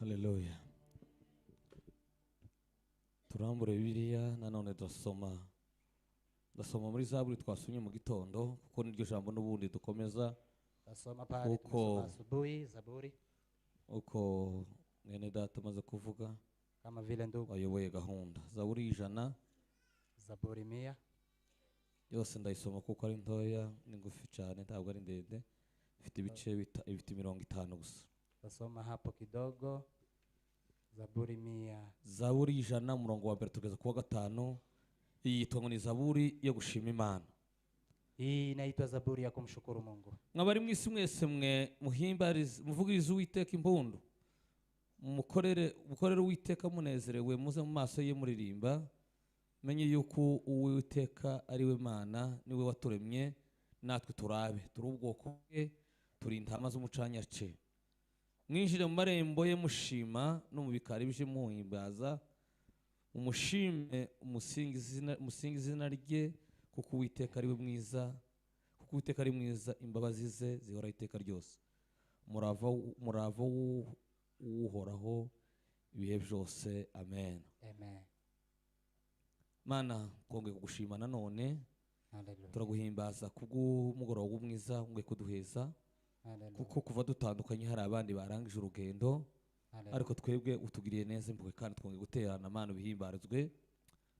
Haleluya. Turambure Bibiliya nanone dusoma muri Zaburi twasomye mu gitondo kuko niryo jambo n'ubundi dukomeza Tasoma pale tumesoma asubuhi Zaburi uko mwene data maze kuvuga kama vile ndugu ayoboye gahunda. Zaburi 100 Zaburi 100 yose ndayisoma kuko ari ntoya n'ingufi cyane ntabwo ari ndende, ifite ibice ifite 50 gusa. Tasoma hapo kidogo. Zaburi 100. Zaburi 100 murongo wa mbere tugeza ku wa 5. Iyi yitwa ngo ni Zaburi yo gushima Imana. Hii inaitwa Zaburi ya kumshukuru Mungu. Mwabari mwisi mwese mwe muhimbarize muvugirize Uwiteka impundu, mukorere Uwiteka munezerewe, muze mu maso ye muririmba, menye yuko Uwiteka ari we Mana, niwe waturemye natwe turabe, turi ubwoko bwe, turi intama z'umucanyace. Mwinjire mu marembo ye mushima, no mu bikari bije muhimbaza, umushime umusingize izina rye, kuko Uwiteka ari we mwiza, kuko Uwiteka ari mwiza, imbabazi ze zihora iteka ryose. Murava uhoraho ibihe byose. Amen. Amen. Mana twongeye kugushima nanone. Hallelujah. Turaguhimbaza kubw'umugoroba w'umwiza ungwe kuduheza, kuko kuva dutandukanye hari abandi barangije urugendo, ariko twebwe utugiriye neza impuhwe kandi twongeye guterana. Mana ubihimbarizwe.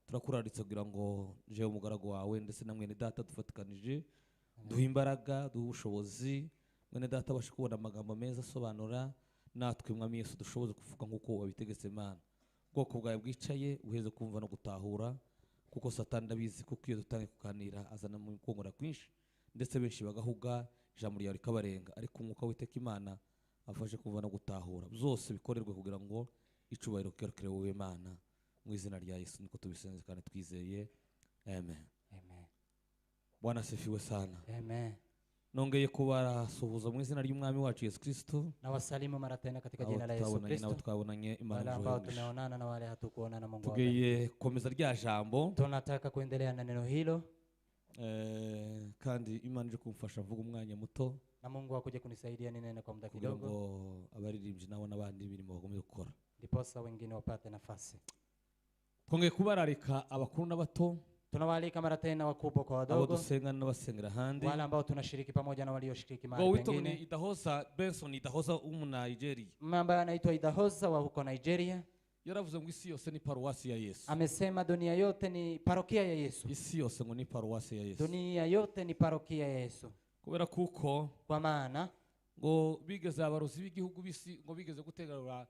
Turakuraritse kugira ngo jewe umugaragu wawe ndetse na mwene data dufatikanije duha imbaraga, duha ubushobozi, mwene data abashe kubona amagambo meza asobanura, natwe mwami Yesu dushoboze kuvuga nk'uko wabitegetse. Mana ubwoko bwawe bwicaye uheze kumva no gutahura, kuko Satani ndabizi kuko iyo dutangiye kuganira azana mu kwongora kwinshi, ndetse benshi bagahuga ijambo ryawe rikabarenga, ariko umwuka w'Uwiteka Imana afashe kumva no gutahura, byose bikorerwe kugira ngo icubahiro kigarukire wowe Mana, mu izina rya Yesu niko tubisenze kandi twizeye. Amen. Amen. Bwana asifiwe sana. Amen. Nongeye kubarasuhuza mu izina ry'umwami wacu Yesu Kristo. Na wasalimu mara tena katika jina la Yesu Kristo. Twabonanye Imana wale ambao tumeonana na wale hatukuonana, Mungu wangu. Tugiye komeza rya jambo. Tunataka kuendelea na neno hilo. Kandi Imana ije kumfasha mvuga umwanya muto. Na Mungu akuje kunisaidia ninene kwa muda kidogo. Ngo abaririmbyi nabo nabandi birimo bagomba gukora. Ndiposa wengine wapate nafasi. Twongeye kubararika abakuru n'abato. Tunawaalika mara tena wakubwa kwa wadogo. Abo dusengana n'abasengera handi. Wale ambao tunashiriki pamoja na walioshiriki mahali pengine. Ngo witwa Idahosa Benson Idahosa Nigeria. Ambaye anaitwa Idahosa wa huko Nigeria. Yaravuze ngo isi yose ni paruwasi ya Yesu. Amesema dunia yote ni parokia ya Yesu. Isi yose ngo ni paruwasi ya Yesu. Dunia yote ni parokia ya Yesu. Kubera kuko kwa maana ngo bigeze abarozi b'igihugu bisi ngo bigeze gutegura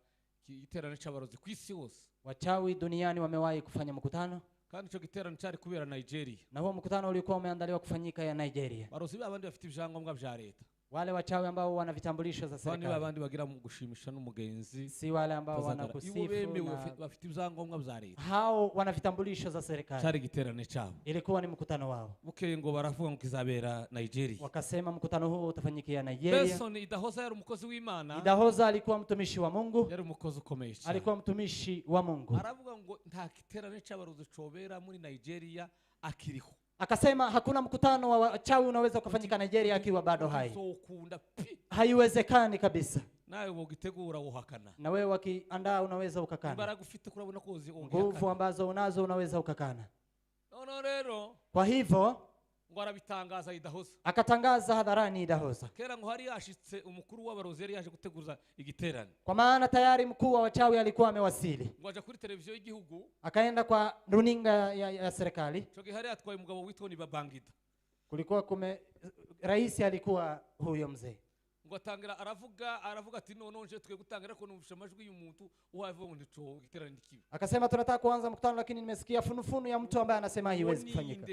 igiterane cy'abarozi ku isi yose. Wachawi duniani wamewahi kufanya mkutano, kandi cyo giterane cyari kubera Nigeria. Na huo mkutano ulikuwa umeandaliwa kufanyika ya Nigeria. Barozi babandi bafite ibyangombwa bya leta. Wale wachawi ambao wana vitambulisho za serikali. Bandi babandi bagira mu gushimisha n'umugenzi. Si wale ambao wana kusifu na bafite ibyangombwa bya leta. Hao wana vitambulisho za serikali. Cyari giterane cyabo. Ilikuwa ni mkutano wao. Bukeye ngo baravuga ngo kizabera Nigeria. Wakasema mkutano huo utafanyikia Nigeria. Benson Idahosa yari umukozi w'Imana. Idahosa alikuwa mtumishi wa Mungu. Yari umukozi ukomeye. Alikuwa mtumishi wa Mungu. Aravuga ngo nta giterane cy'abarozi cobera muri Nigeria akiriho. Akasema hakuna mkutano wa wachawi unaweza kufanyika Nigeria akiwa bado hai. Haiwezekani kabisa. Nawe wogitegura wohakana. Na wewe wakiandaa unaweza ukakana. Imbaraga ufite kurabona ko ongea. Nguvu ambazo unazo unaweza ukakana. No rero. Kwa hivyo ngo arabitangaza Idahosa. Akatangaza hadharani Idahosa. Kera ngo hari yashitse umukuru w'abarozi yari yaje guteguza igiterane. Kwa maana tayari mkuu wa wachawi alikuwa amewasili. Ngo aje kuri televiziyo y'igihugu. Akaenda kwa runinga ya serikali. Choge hari atwaye umugabo witwa ni Babangida. Kulikuwa rais alikuwa huyo mzee. Ngo atangira aravuga ati nonje twe gutangira ko numvisha amajwi y'umuntu uhavuga ngo ndico giterane kibi. Akasema tunataka kuanza mkutano lakini nimesikia funufunu ya mtu ambaye anasema haiwezi kufanyika.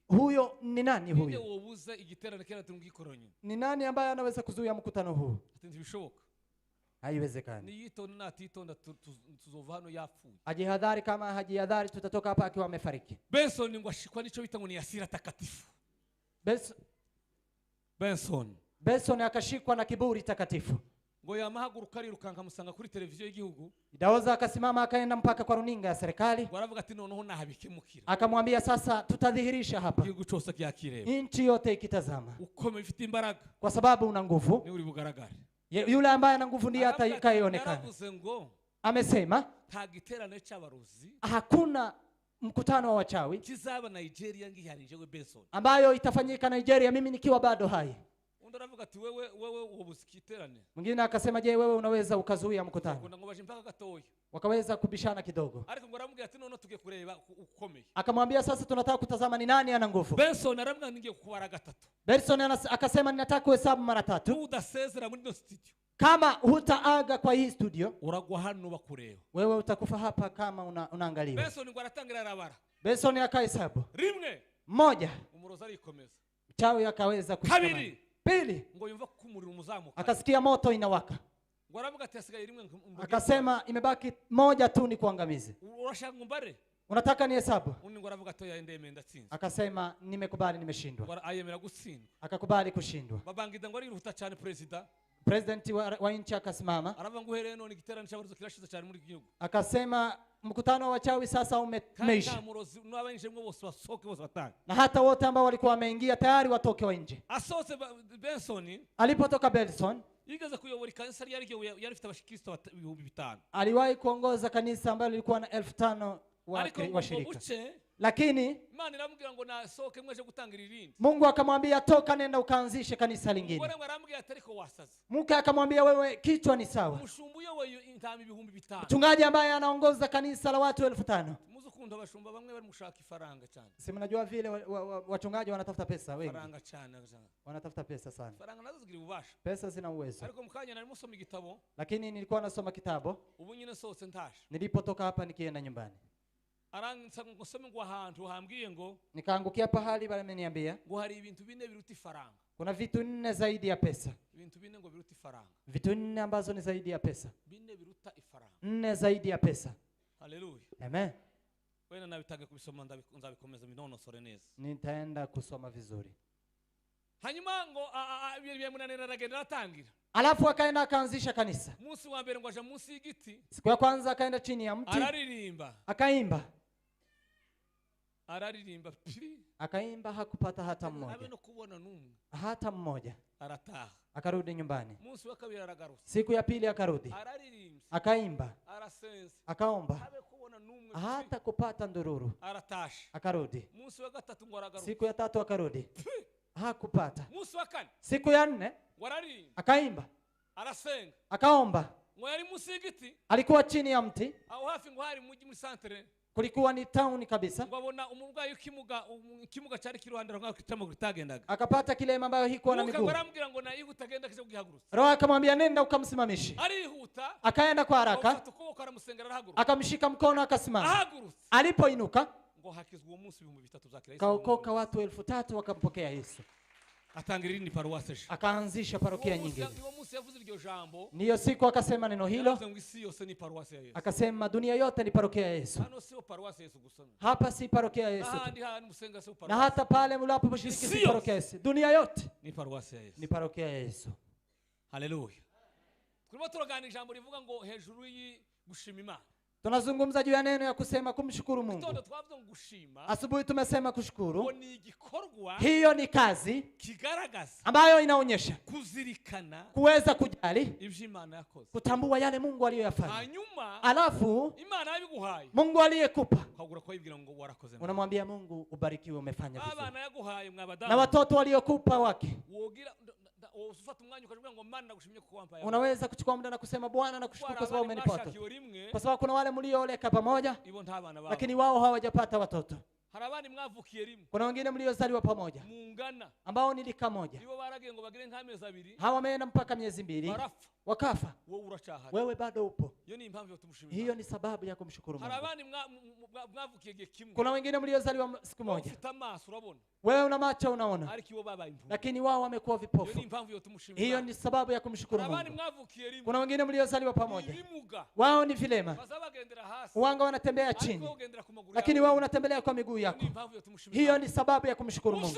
Huyo ni nani huyo? Ninde wobuza igiterane kera tungikoranye? Ni nani ambaye anaweza kuzuia mkutano huu? Ntibishoboka. Haiwezekani. Ni yitonda natitonda tuzova hano yapfuye. Ajihadhari, kama hajihadhari tutatoka hapa akiwa amefariki. Benson ngo ashikwa nico bita ngo ni hasira takatifu. Benson akashikwa na kiburi takatifu. Ngo yamahaguruka arirukanka musanga kuri televiziyo y'igihugu. Idahosa akasimama akaenda mpaka kwa runinga ya serikali. Waravuga ati noneho nahabikemukira. Akamwambia sasa tutadhihirisha hapa. Igihugu cyose kyakireba. Inchi yote ikitazama. Ukome ifite imbaraga. Kwa sababu una nguvu. Ni uri bugaragare. Yule ambaye ana nguvu ndiye atakayeonekana. Yaravuze ngo Amesema nta giterane cy'abarozi hakuna mkutano wa wachawi kizaba Nigeria ngiharije we Benson ambayo itafanyika Nigeria mimi nikiwa bado hai. Undaravuga ati wewe ubusikiterane. Mwingine akasema je, wewe unaweza ukazuia mkutano? Ngo baje mpaka gatoya. Wakaweza kubishana kidogo. Ariko ngo aramubwira ati none tugiye kureba ukomeye. Akamwambia sasa tunataka kutazama ni nani ana nguvu. Benson aramubwira ngiye kubara gatatu. Benson akasema ninataka kuhesabu mara 3. Udasezera muri no studio. Kama hutaaga kwa hii studio, uragwa hano bakureba. Wewe utakufa hapa kama unaangaliwa. Benson ngo aratangira arabara. Benson akahesabu. Rimwe. Moja. Umuroza arikomeza. Mchawi akaweza kusimama. Kabiri. Pili. Ngo yumva kumurira umuzamuka. Akasikia moto inawaka. Ngo aravuga ati asigaye rimwe. Akasema imebaki moja tu ni kuangamize. Urashaka mbare? Unataka ni hesabu? Ngo aravuga to yaendeme ndatsinze. Akasema nimekubali nimeshindwa. Ngo ayemera gutsindwa. Akakubali kushindwa. Babangida ngo ari ruhuta cyane president. President wa nchi akasimama. Aravuga ngo uhereye none igiterane cy'abarozi kirashize cyane muri gihugu. Akasema mkutano wa wachawi sasa umeisha. Kama murozi n'abanjemwe bose basoke bose batanga. Na hata wote ambao walikuwa wameingia tayari watoke wa nje. Asohotse Benson. Alipotoka Benson yigeze kuyobora kanisa yarifite abashikristo 5,000. Aliwahi kuongoza kanisa ambalo lilikuwa na 5,000 washirika. Lakini Imana iramubwira ngo nasohoke mweje gutangira irindi. Mungu akamwambia toka nenda ukaanzishe kanisa lingine. Ngore aramubwira atariko wasaza. Mungu akamwambia wewe kichwa ni sawa. Umushumbu yowe intama 5,000. Mchungaji ambaye anaongoza kanisa la watu 5,000. Muzukunda abashumba bamwe bari mushaka ifaranga cyane. Si mnajua vile wachungaji wanatafuta pesa wengi. Faranga cyane. Wanatafuta pesa sana. Faranga nazo zigira ububasha. Pesa zina uwezo. Ariko mukanya nari musoma igitabo. Lakini nilikuwa nasoma kitabu. Ubu nyine sohotse ntashe. Nilipotoka hapa nikienda nyumbani. Aransa ngosome ngo ahantu hambwiye ngo nikaangukia pahali barameniambia ngo hari ibintu 4 biruta ifaranga. Kuna vitu 4 zaidi ya pesa. Ibintu 4 ngo biruta ifaranga. Vitu 4 ambazo ni zaidi ya pesa. 4 biruta ifaranga. 4 zaidi ya pesa. Haleluya. Amen. Wewe nabitage kubisoma nzabikomeza minonosore neza. Nitaenda kusoma vizuri. Hanyuma ngo ibyo munanira aragenda atangira. Alafu akaenda akaanzisha kanisa. Musi wa mbere ngo aje musi y'igiti. Siku ya kwanza akaenda chini ya mti. Araririmba. Akaimba. Araririmba. Akaimba hakupata hata mmoja. Habe no kubona numwe. Hata mmoja. Arataha. Akarudi nyumbani. Musi wa kabiri aragaruka. Siku ya pili akarudi. Araririmba. Akaimba. Arasense. Akaomba. Habe kubona numwe. Hata kupata ndururu. Aratasha. Akarudi. Musi wa gatatu ngo aragaruka. Siku ya tatu akarudi. Hakupata. Musi wa kane. Siku ya 4 wararirimba. Akaimba. Arasenga. Akaomba. Ngo yari musi y'igiti. Alikuwa chini ya mti. Aho hafi ngo hari muri centre. Kulikuwa ni town kabisa. Ngo abona umurwayi ikimuga cyari kiruhande rwa kitamo gitagendaga. Akapata kilema ambayo hiko na miguu. Akaramubwira ngo nayihuta agenda kije kugihagurutsa. Roho akamwambia nenda ukamsimamishe. Arihuta. Akaenda kwa haraka. Akamshika mkono akasimama. Alipoinuka ngo hakizwa uwo munsi 3,000 zakira Yesu. Kaokoka watu 3,000 wakampokea Yesu. Atangira irindi paruwase. Akaanzisha parokia nyingine. Uwo munsi yavuze iryo jambo. Niyo siku akasema neno hilo. Isi yose ni paruwase ya Yesu. Akasema dunia yote ni parokia ya Yesu. Hano sio paruwase ya Yesu gusa. Hapa si parokia ya Yesu. Musenga sio paruwase. Na hata pale mlapo mshiriki si parokia ya Yesu. Dunia yote ni paruwase ya Yesu. Ni parokia ya Yesu. Haleluya. Kurimo turagana ijambo rivuga ngo hejuru yi gushima Imana. Tunazungumza juu ya neno ya kusema kumshukuru Mungu. Kitondo twavuze ngo gushima. Asubuhi tumesema kushukuru. Ni igikorwa. Hiyo ni kazi kigaragaza ambayo inaonyesha kuzirikana kuweza kujali ibyo Imana yakoze, kutambua yale Mungu aliyoyafanya. Hanyuma alafu Imana yabiguhaye, Mungu aliyekupa ukagura ko yibwira ngo warakoze. Unamwambia Mungu ubarikiwe, umefanya vizuri. Abana yaguhaye mwabadamu na watoto waliokupa wake, wogira usufata umwanya ukavuga ngo Mana nagushimye kuko wampaye. Unaweza kuchukua muda na kusema Bwana nakushukuru kwa sababu umenipata. Kwa sababu kuna wale mlioleka pamoja lakini wao hawajapata watoto. Harabani mwavukiye rimwe. Kuna wengine mliozaliwa pamoja muungana ambao ni lika moja. Ibo baragiye ngo bagire nk'amezi 2. Hawa wameenda mpaka miezi 2 wakafa. Wewe urachahari. Wewe bado upo. Hiyo ni impamvu yotumshimira. Hiyo ni sababu ya kumshukuru Mungu. Harabani mwavukiye gihe kimwe. Kuna wengine mliozaliwa siku moja. Utamaso urabona. Wewe una macho unaona. Ariko ibo babaye impunzi. Lakini wao wamekuwa vipofu. Hiyo ni impamvu yotumshimira. Hiyo ni sababu ya kumshukuru Mungu. Harabani mwavukiye rimwe. Kuna wengine mliozaliwa pamoja. Wao ni vilema. Wanga wanatembea chini. Lakini wao unatembelea kwa miguu yako. Hiyo ni sababu ya kumshukuru Mungu.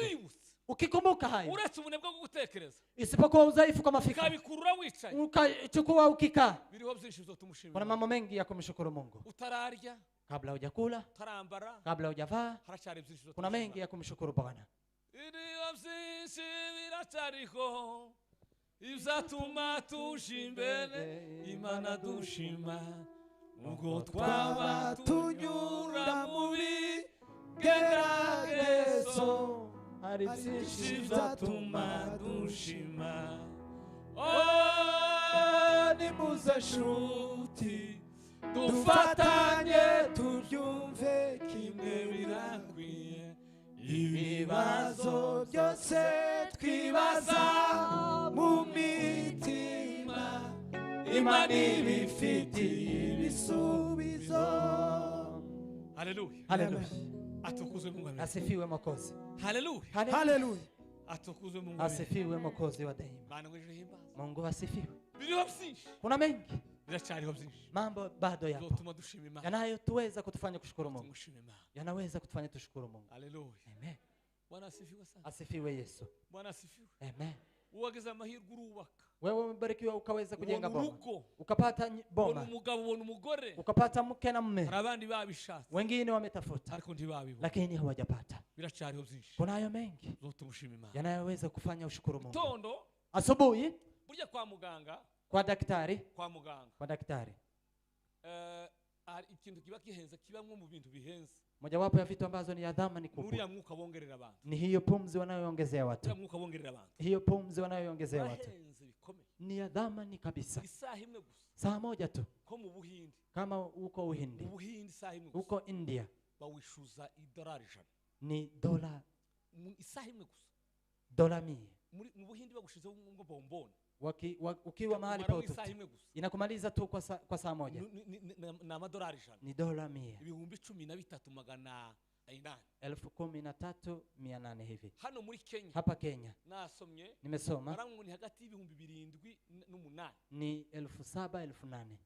Ukikumbuka hayo, uretse ubunebwe bwo gutekereza, isipokuwa udhaifu kama fikra, ukabikurura wicaye, ukachukua ukikaa, biriho byinshi uzotumushimira. Kuna mambo mengi ya kumshukuru Mungu. Utararya, kabla hujakula, utarambara, kabla hujavaa, haracyari byinshi uzotumushimira. Kuna mengi ya kumshukuru Bwana. Biriho byinshi biracariho, izatuma tujimbere Imana dushima ubwo twaba tunyura mu bigeragezo hari byinshi bizatuma dushima nimuze nshuti dufatanye tubyumve kimwe birakwiye ibibazo byose twibaza mu mitima Imana ibifitiye ibisubizo. Haleluya, haleluya. Atukuzwe Mungu. Asifiwe Mwokozi. Haleluya, haleluya. Atukuzwe Mungu. Asifiwe Mwokozi wa daima. Mungu asifiwe. Kuna mengi, mambo bado yapo yanayotuweza kutufanya kushukuru Mungu, yanaweza kutufanya tushukuru Mungu. Haleluya, amen. Bwana asifiwe sana. Asifiwe Yesu. Bwana asifiwe. Amen. Uwageza amahirwe urubaka. Wewe umebarikiwa ukaweza kujenga boma, ukapata boma, umugabo ubona umugore, ukapata mke na mume. Abandi babishatse, wengine wametafuta ariko ntibabibona, lakini hawajapata. Biracariho byinshi. Kunayo mengi zotumushima Imana yanayoweza kufanya ushukuru Mungu. Tondo asubuhi burya kwa muganga, kwa daktari, kwa daktari ikintu kiba kihenze kibamwe mu bintu bihenze. Mojawapo ya vitu ambazo ni ya dhamani kubwa. Uriya mwuka bongerera abantu. Ni hiyo pumzi wanayoongezea watu. Uriya mwuka bongerera abantu. Hiyo pumzi wanayoongezea watu. Ni ya dhamani kabisa. Isaha imwe gusa. Saa moja tu. Ko mu Buhindi. Kama uko Uhindi. Ubuhindi saa imwe gusa. Uko India. Bawishuza $100. Ni dola. Isaha imwe gusa. Dola 100. Mu Buhindi bagushize ngo bomboni. Ukiwa mahali pote inakumaliza tu kwa saa moja. Na $100. Ni dola 100. Ibihumbi 13,800. 13,800 hivi. Hano muri Kenya. Hapa Kenya. Nasomye. Nimesoma. Barangu ni hagati y'ibihumbi 7 n'8. Ni 7,000 8,000.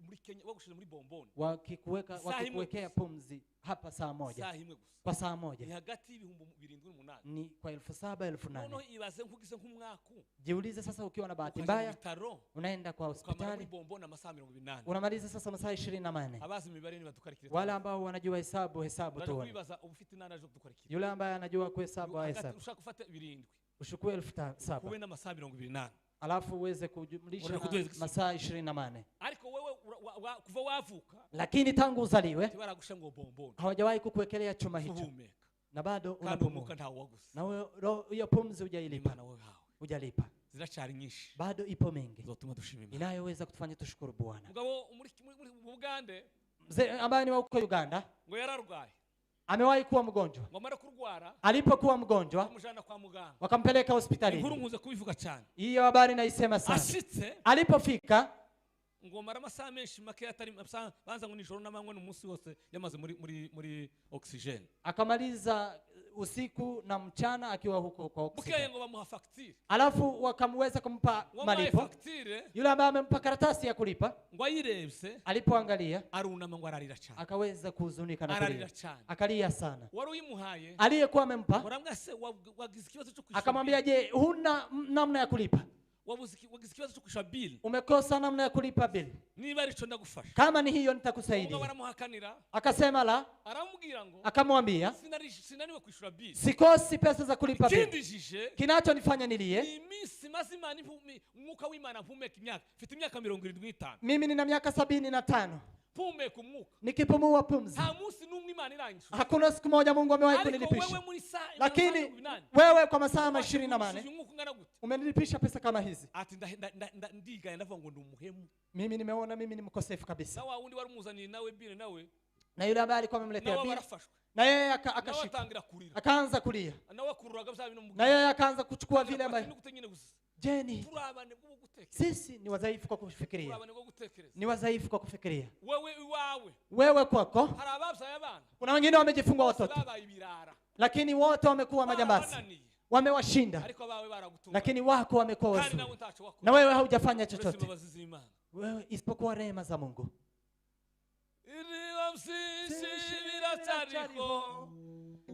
Muri Kenya bagushize muri bomboni. Wakikuwekea pumzi hapa saa moja. Saa imwe gusa. Kwa saa moja. Ni hagati y'ibihumbi 7 n'8. Ni kwa 7,000 8,000. Noneho ibaze nkugise nk'umwaku. Jiulize sasa ukiwa na bahati mbaya unaenda kwa hospitali unamaliza sasa masaa 24. Abazi imibare ni badukarikira. Wale ambao wanajua hesabu tu. Kwibaza ubufite nana jo dukarikira. Yule ambaye anajua kuhesabu hesabu. Ushaka kufata 7. Ushukue 7,000. Kuwe na masaa 28. Alafu uweze kujumlisha masaa 28. Ariko wewe kuva wavuka. Lakini tangu uzaliwe tibaragusha ngo bomboni. Hawajawahi kukuwekelea chuma hicho. Na bado unapumuka. Na hiyo pumzi hujailipa. Hujalipa. Ziracari nyinshi. Bado ipo mengi. Zotuma dushima Imana. Inayoweza kutufanya tushukuru Bwana. Mugabo muri Uganda. Mzee ambaye ni wa huko Uganda. Ngo yararwaye. Amewahi kuwa mgonjwa. Ngomara kurwara. Alipokuwa mgonjwa kumujana kwa muganga. Wakampeleka hospitali. Inkuru nkuze kubivuga cyane. Hiyo habari naisema sana. Ashitse. Alipofika ngomara amasaha menshi make atari banza ngo nijoro n'amanywa n'umunsi wose yamaze muri oxygen. Akamaliza usiku na mchana akiwa huko kwa oxygen. Bukeye ngo bamuha facture. Alafu wakamweza kumpa malipo. Yule ambaye amempa karatasi ya kulipa. Ngo ayirebse. Alipoangalia arunama ngo ararira cyane. Akaweza kuhuzunika na kulia. Akalia sana. Wari uyimuhaye. Aliyekuwa amempa. Waramwase wagize kibazo cyo kwishyura. Akamwambia je, huna namna ya kulipa? Wagize kibazo cyo kwishyura bill. Umekosa namna ya kulipa bill. Niba arico ndagufasha. Kama ni hiyo nitakusaidia. Waramuhakanira. Akasema la. Aramubwira ngo. Akamwambia sinaniwe kwishyura bill. Sikosi pesa za kulipa bill. Kindijije. Kinachonifanya nilie. Imisi mazima mwuka w'Imana mpumeka imyaka. Mfite imyaka 75. Mimi nina miaka 75. Pumeka umwuka. Nikipumua pumzi. Nta munsi n'umwe Imana irangishura. Hakuna siku moja Mungu amewahi kunilipisha. Lakini wewe kwa masaa 28 umenilipisha pesa kama hizi. Ati ndigaye ndavuga ngo ndumuhemu. Mimi nimeona mimi ni mkosefu kabisa. Na wundi warumuzaniye nawe bile nawe. Na yule ambaye alikuwa amemletea bile. Na yeye akashika. Akaanza kulia. Na yeye akaanza kuchukua vile ambavyo. Jeni. Sisi ni wadhaifu kwa kufikiria. Ni wadhaifu kwa kufikiria. Wewe kwako. Kuna wengine wamejifungwa watoto. Lakini wote wamekuwa majambazi. Wamewashinda. Lakini wako wamekuwa wazuri. Na wewe haujafanya chochote. Wewe isipokuwa rehema za Mungu.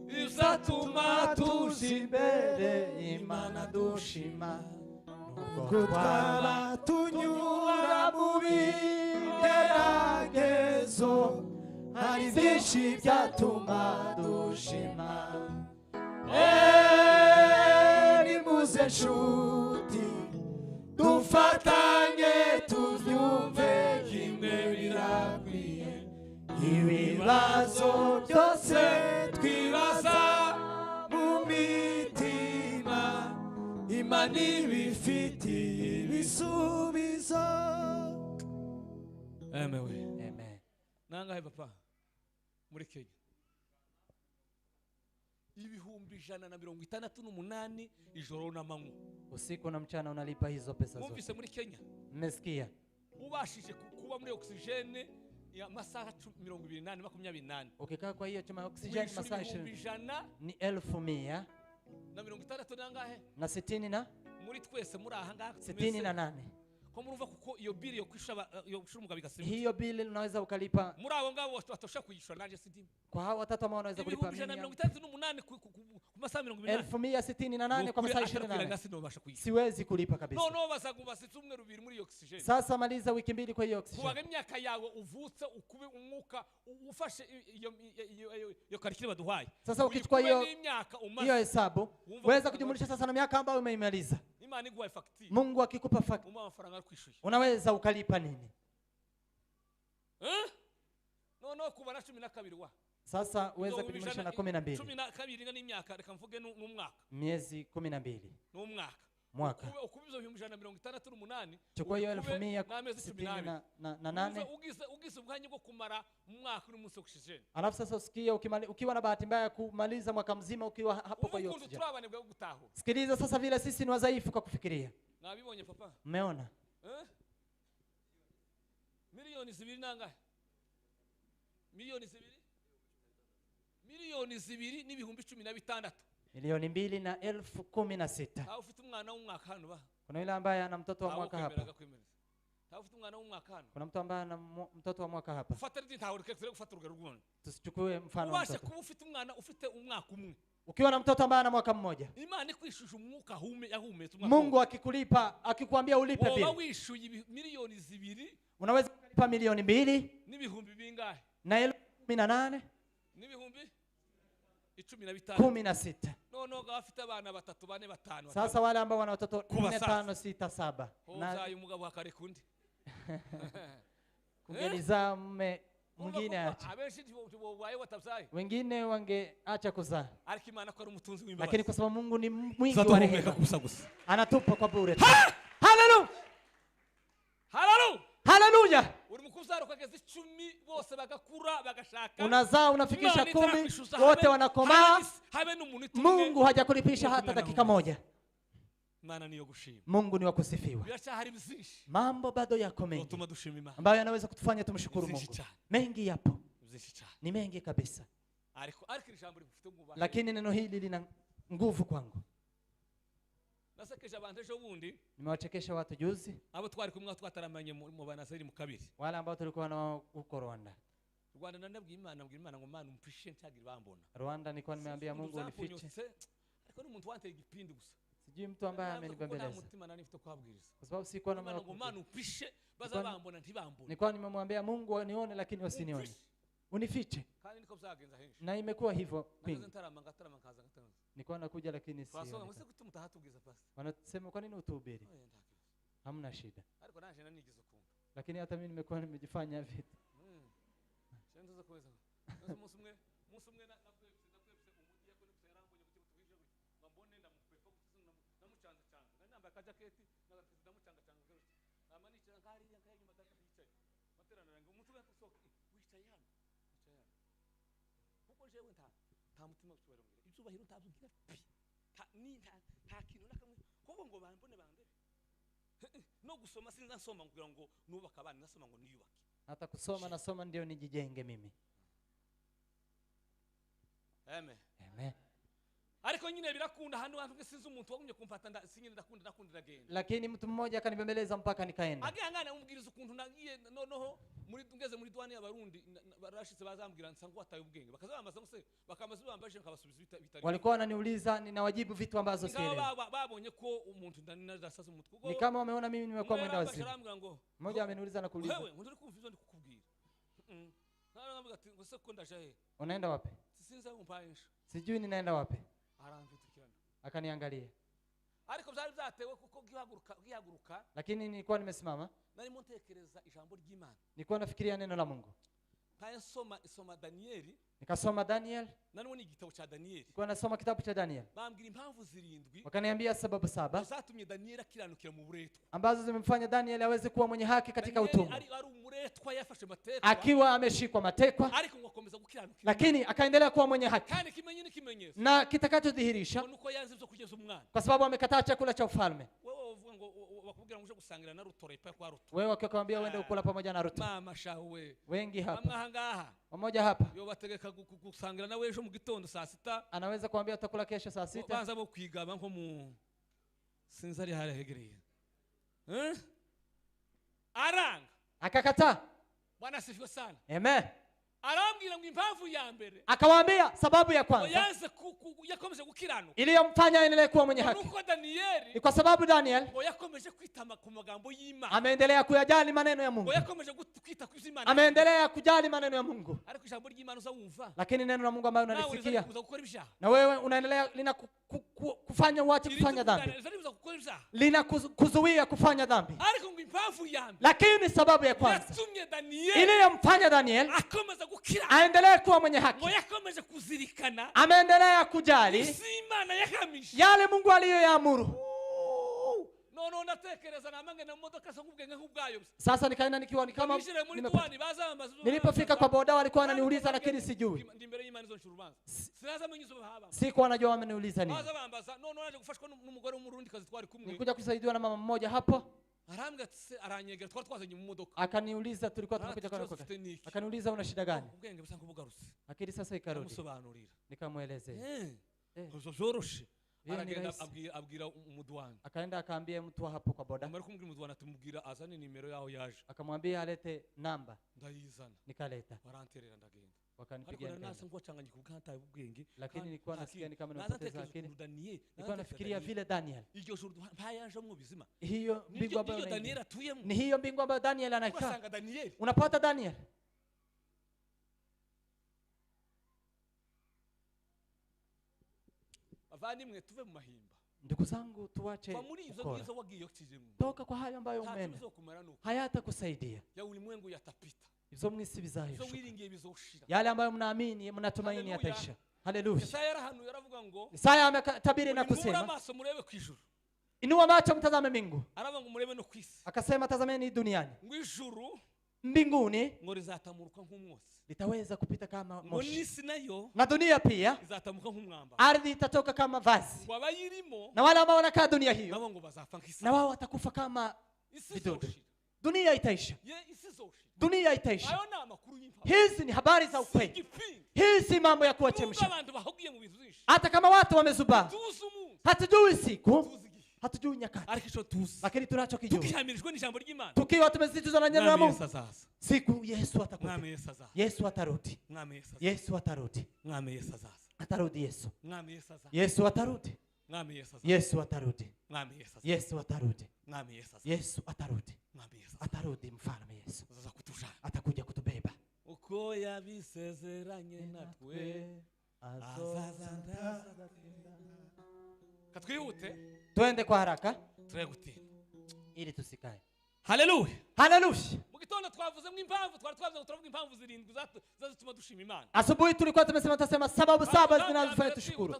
Izatuma tuzimbere Imana dushima. Kutwaba tunyura mu bigeragezo hari byinshi byatuma dushima. Nimuze nshuti dufatanye tubyumve kimwe birakwiye ibibazo byose twibaza mu mitima Imana ibifitiye ibisubizo. Amen. Nangahe papa muri Kenya 168 ijoro na manywa, usiku na mchana unalipa hizo pesa zote. Mumvise muri Kenya? Mmesikia? Ubashije kuba muri oxygene ya masaha 28 ukikaa kwa hiyo chuma oxygene masaha 20 ni 1100 na 60 nangahe na 60 na muri twese muri aha ngaha 68. Ko murumva kuko iyo bili yo kwishura umugabo igasimba, hiyo bili unaweza ukalipa muri abo ngabo watosha kuyishura naje sidimi kwa hao watatu ambao wanaweza kulipa 138 ku masaha 1168 kwa masaha 28 siwezi kulipa kabisa. No bazagubase tumwe rubiri muri oxygen. Sasa maliza wiki mbili kwa hiyo oxygen. Kubaga imyaka yawe uvutse ukube umwuka ufashe iyo karikire baduhaye. Sasa ukichukua hiyo hesabu weza kujumlisha sasa na miaka ambayo umeimaliza. Imana iguha facture. Mungu akikupa facture unaweza ukalipa nini? No kuba na 12 wa. Sasa uweza kujumlisha na 12. 12 ni myaka reka mvuge n'umwaka. Miezi 12. N'umwaka. Mwaka. Ukubizo 168. Chukua hiyo 1168. Ugize ubwanye bwo kumara umwaka uri munsi oxygen. Alafu sasa usikie ukiwa na bahati mbaya kumaliza mwaka mzima ukiwa hapo kwa hiyo oxygen. Sikiliza sasa vile sisi ni wadhaifu kwa kufikiria. Nabibonye papa. Umeona? Milioni 2 nangahe? Milioni 2 n'ibihumbi 16. Milioni 2 na 1016. Aho ufite umwana w'umwaka hano ba. Kuna yule ambaye ana mtoto wa mwaka hapa. Aho ufite umwana w'umwaka hano. Kuna mtu ambaye ana mtoto wa mwaka hapa. Fata riti ntawe reke gufata urugero rw'umuntu. Tusichukue mfano wa mtoto. Ubasha kuba ufite umwana ufite umwaka umwe. Ukiwa na mtoto ambaye ana mwaka mmoja. Imana ikwishuje umwuka yahumetse umwaka. Mungu akikulipa akikwambia ulipe vile. Oba wishuye milioni 2. Unaweza kulipa milioni 2 n'ibihumbi bingahe? Na 18 n'ibihumbi 16. No gafite abana 3 4 5. Sasa wale ambao wana watoto 4 5 6 7. Na umugabo akare kundi. Kungeliza mume mwingine acha. Abenshi wae watabzaye. Wengine wangeacha kuzaa. Alikimana kwa umutunzi w'imbabazi. Lakini kwa sababu Mungu ni mwingi wa rehema. Anatupa kwa bure. Hallelujah. Hallelujah. Hallelujah. Uri mukuzaro kwageze 10 bose bagakura bagashaka. Unazaa unafikisha 10 wote wanakomaa. Mungu hajakulipisha hata dakika moja. Maana niyo gushima. Mungu ni wa kusifiwa. Birachahari bizinshi. Mambo bado yako mengi. Utuma dushima Imana. Ambayo yanaweza kutufanya tumshukuru Mungu. Mengi yapo. Ni mengi kabisa. Lakini neno hili lina nguvu kwangu. Nasekeje abantu ejo bundi. Nimewachekesha watu juzi. Abo twari kumwe twataramanye mu banaseri mu kabiri. Wale ambao tulikuwa nao huko Rwanda. Rwanda nandabwiye Imana ngo Imana umpishe ntagira bambona. Rwanda nilikuwa nimeambia Mungu unifiche. Ariko n'umuntu wanteye igipindi gusa. Sijui mtu ambaye amenibembeleza. Kwa sababu sikuwa na maana Imana umpishe baza bambona ntibambona. Nilikuwa nimemwambia Mungu anione lakini wasinione. Unifiche. Kandi niko byagenza henshi. Na imekuwa hivyo kwingi. Ntarama kaza. Nilikuwa nakuja lakini si. Wasonga mse kutumutahatugiza pasi. Wanasema kwa nini utuhubiri? Hamna shida. Ariko nanje nanigize ukuntu. Lakini hata mimi nimekuwa nimejifanya vitu. Shenzo kuweza. Musi umwe nakwepse umugiye ko nikuserambonye kuti tubije ngambone ndamukwepa namucanza canza namba kajaketi namucanga canza amani cyangari yankanyuma data yicaye materana ngo umuntu gasohoka wicaye hano kuko jewe nta mutima cyubero ibyubahiro ntavugira pi nta kintu nakamwe kuko ngo bambone bande no gusoma sinza nsoma kugira ngo nubaka abana nasoma ngo niyubake hata kusoma nasoma ndio nijijenge mimi. Amen. Amen. Ariko nyine birakunda hano abantu sinzi umuntu wagumye kumpata sinyine ndakunda ndagenda. Lakini mtu mmoja akanibembeleza mpaka nikaenda. Agangana umubwiriza ukuntu nagiye noneho ngeze muri Dwani y'abarundi barashitse bazambwira nsango wataye ubwenge bakazabambaza ngo se bakamaze bambaje nkabasubiza bitari. Walikuwa wananiuliza ninawajibu vitu ambazo sielewi. Babonye ko umuntu ndasasa umutwe. Ni kama wameona mimi nimekuwa mwenda wazimu. Mmoja ameniuliza na kuuliza. Wewe nduri kumva ndikukubwira. Naravuga ati ngo se ko ndaje. Unaenda wapi? Sinza umpaisha. Sijui ninaenda wapi. Aramvitukirana. Akaniangalia. ariko byari byatewe kuko gihaguruka lakini nilikuwa nimesimama, narimo ntekereza ijambo ry'Imana, nilikuwa nafikiria neno la Mungu. Soma Danieli, nikasoma Daniel, nani ni igitabo cha Danieli, nilikuwa nasoma kitabu cha Daniel. Bambwira impamvu zirindwi, wakaniambia sababu 7 zatumye Danieli akiranukira mu buretwa, ambazo zimemfanya Daniel aweze kuwa mwenye haki katika utumwa. Ari umuretwa yafashe matekwa, akiwa ameshikwa matekwa, ariko ngakomeza gukiranukira, lakini akaendelea kuwa mwenye haki. Kandi kimenyesho na kitakachodhihirisha nuko yanze byo kugeza umwana, kwa sababu amekataa chakula cha ufalme. Wewe uvuga ngo bakubwira ngo uje gusangira na Ruto ipa kwa Ruto, wewe wakikwambia uende ukula pamoja na Ruto. Mama shawe wengi hapa hangaha mmoja hapa yo bategeka gusangira na wewe ejo mu gitondo saa 6, anaweza kuambia utakula kesho saa 6, banza bo kwigaba nko mu sinzari hale hegereye aranga akakataa. Bwana asifiwe sana, amen. Arambwira ngo impamvu ya mbere, akawaambia sababu ya kwanza yanze yakomeje gukiranuka, iliyomfanya aendelee kuwa mwenye haki, nuko Danieli, ni kwa sababu Daniel yakomeje kwitama ku magambo y'Imana, ameendelea kuyajali maneno ya Mungu, yakomeje kwita ku Imana, ameendelea kujali maneno ya Mungu. Ariko ijambo ry'Imana uzawumva, lakini neno la Mungu ambalo unalisikia na wewe unaendelea kufanya uache kufanya dhambi, linakuzuia kufanya dhambi. Ariko ngo impamvu ya mbere, lakini sababu ya kwanza iliyomfanya Daniel aendelee kuwa mwenye haki, ameendelea kujali yale Mungu aliyoyaamuru. Sasa nikaenda nikiwa ni kama nilipofika kwa boda walikuwa wananiuliza, lakini sijui, sikuwa najua wameniuliza nini. Nilikuja kusaidiwa na mama mmoja hapo, akaniuliza, tulikuwa tunakuja kwa akaniuliza una shida gani? Akili sasa ikarudi, nikamwelezea abwira umudwani, akaenda akaambia mtu hapo kwa boda, umudwani atumubwira azane nimero yao yaje, akamwambia alete namba, ndayizana, nikaleta, waranterera ndagenda, wakanipigia nasa ngo changanyika ukanta ubwenge, lakini nilikuwa nasikia ni kama nimepoteza akili. Nilikuwa nafikiria vile Daniel, hiyo juru bayaje mu bizima, hiyo mbingu ambayo Daniel atuyemo, ni hiyo mbingu ambayo Daniel anakaa. Unapata Daniel avandimwe tuve mu mahimba, ndugu zangu, tuache toka kwa hayo ambayo umeenda, hayatakusaidia. Ya ulimwengu yatapita, izo mwisi bizahisha, yale ambayo mnaamini mnatumaini yataisha. Haleluya. Isaya ametabiri na kusema, inua macho mtazame mbingu, akasema tazameni duniani, mbinguni litaweza kupita kama moshi, na dunia pia ardhi itatoka kama vazi, na wale ambao wanakaa dunia hiyo na wao watakufa kama vidudu. Dunia itaisha, dunia itaisha. Hizi ni habari za ukweli, hizi mambo ya kuwachemsha. Hata kama watu wamezubaa, hatujui siku, hatujui nyakati, lakini tunachokijua tukiwa tumezitizwa na neno la Mungu, siku Yesu atakuja, Yesu atarudi, Yesu atarudi, atarudi Yesu, Yesu atarudi, Yesu atarudi, Yesu atarudi, Yesu atarudi, atarudi mfalme Yesu, atakuja kutubeba uko yabisezeranye natwe azaza. Katwihute, twende kwa haraka, turegutinda ili tusikae. Haleluya, haleluya. Mugitondo twavuzemo impamvu, turavuga impamvu zirindwi zatuma dushima Imana. Asubuhi tulikuwa tumesema sababu 7 zinazofanya tushukuru.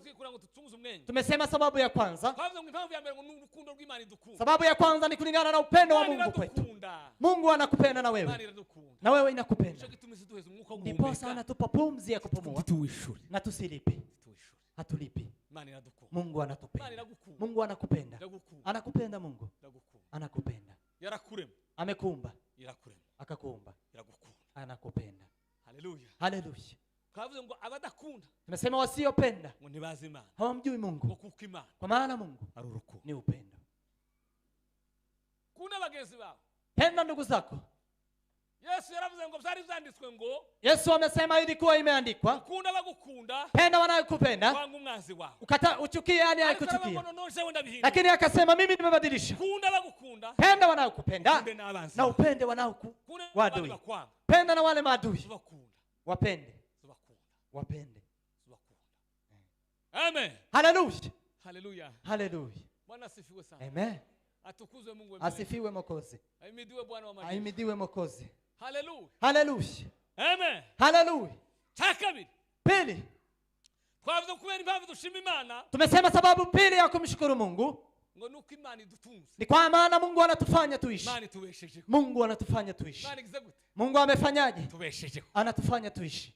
Tumesema sababu ya kwanza, twavuga impamvu ya mbere ngo urukundo rw'Imana idukunda. Sababu ya kwanza ni kulingana na upendo wa Mungu kwetu. Mungu anakupenda na wewe, na wewe inakupenda. Ndipo sana tupa pumzi ya kupumua na tusilipe, hatulipi. Mungu anatupenda, Mungu anakupenda, anakupenda, Mungu anakupenda. Amekuumba, akakuumba, anakupenda. Haleluya, haleluya. Tumesema wasiopenda hawamjui Mungu, kwa maana Mungu ni upendo. Penda ndugu zako. Yesu yaravuze ngo byari byanditswe ngo, Yesu amesema ilikuwa imeandikwa, ukunda bagukunda, penda wanayokupenda, wangu mwanzi wao, uchukie yani haikuchukia. Lakini akasema mimi nimebadilisha, kunda bagukunda, penda wanayokupenda na upende wanaokuadui. Penda na wale maadui, wapende, wapende. Amen. Haleluya, haleluya, haleluya. Bwana asifiwe sana. Amen. Atukuzwe Mungu wewe. Asifiwe Mwokozi. Ahimidiwe Bwana wa majeshi. Ahimidiwe Mwokozi. Hallelujah. Hallelujah. Amen. Hallelujah. Takabiri. Pili. Twavuze kubera impamvu dushima Imana. Tumesema sababu pili ya kumshukuru Mungu. Ngo nuko Imana idutunze. Ni kwa maana Mungu anatufanya tuishi. Imana itubesheje. Mungu anatufanya tuishi. Imana igize gute? Mungu amefanyaje? Tubesheje. Anatufanya tuishi.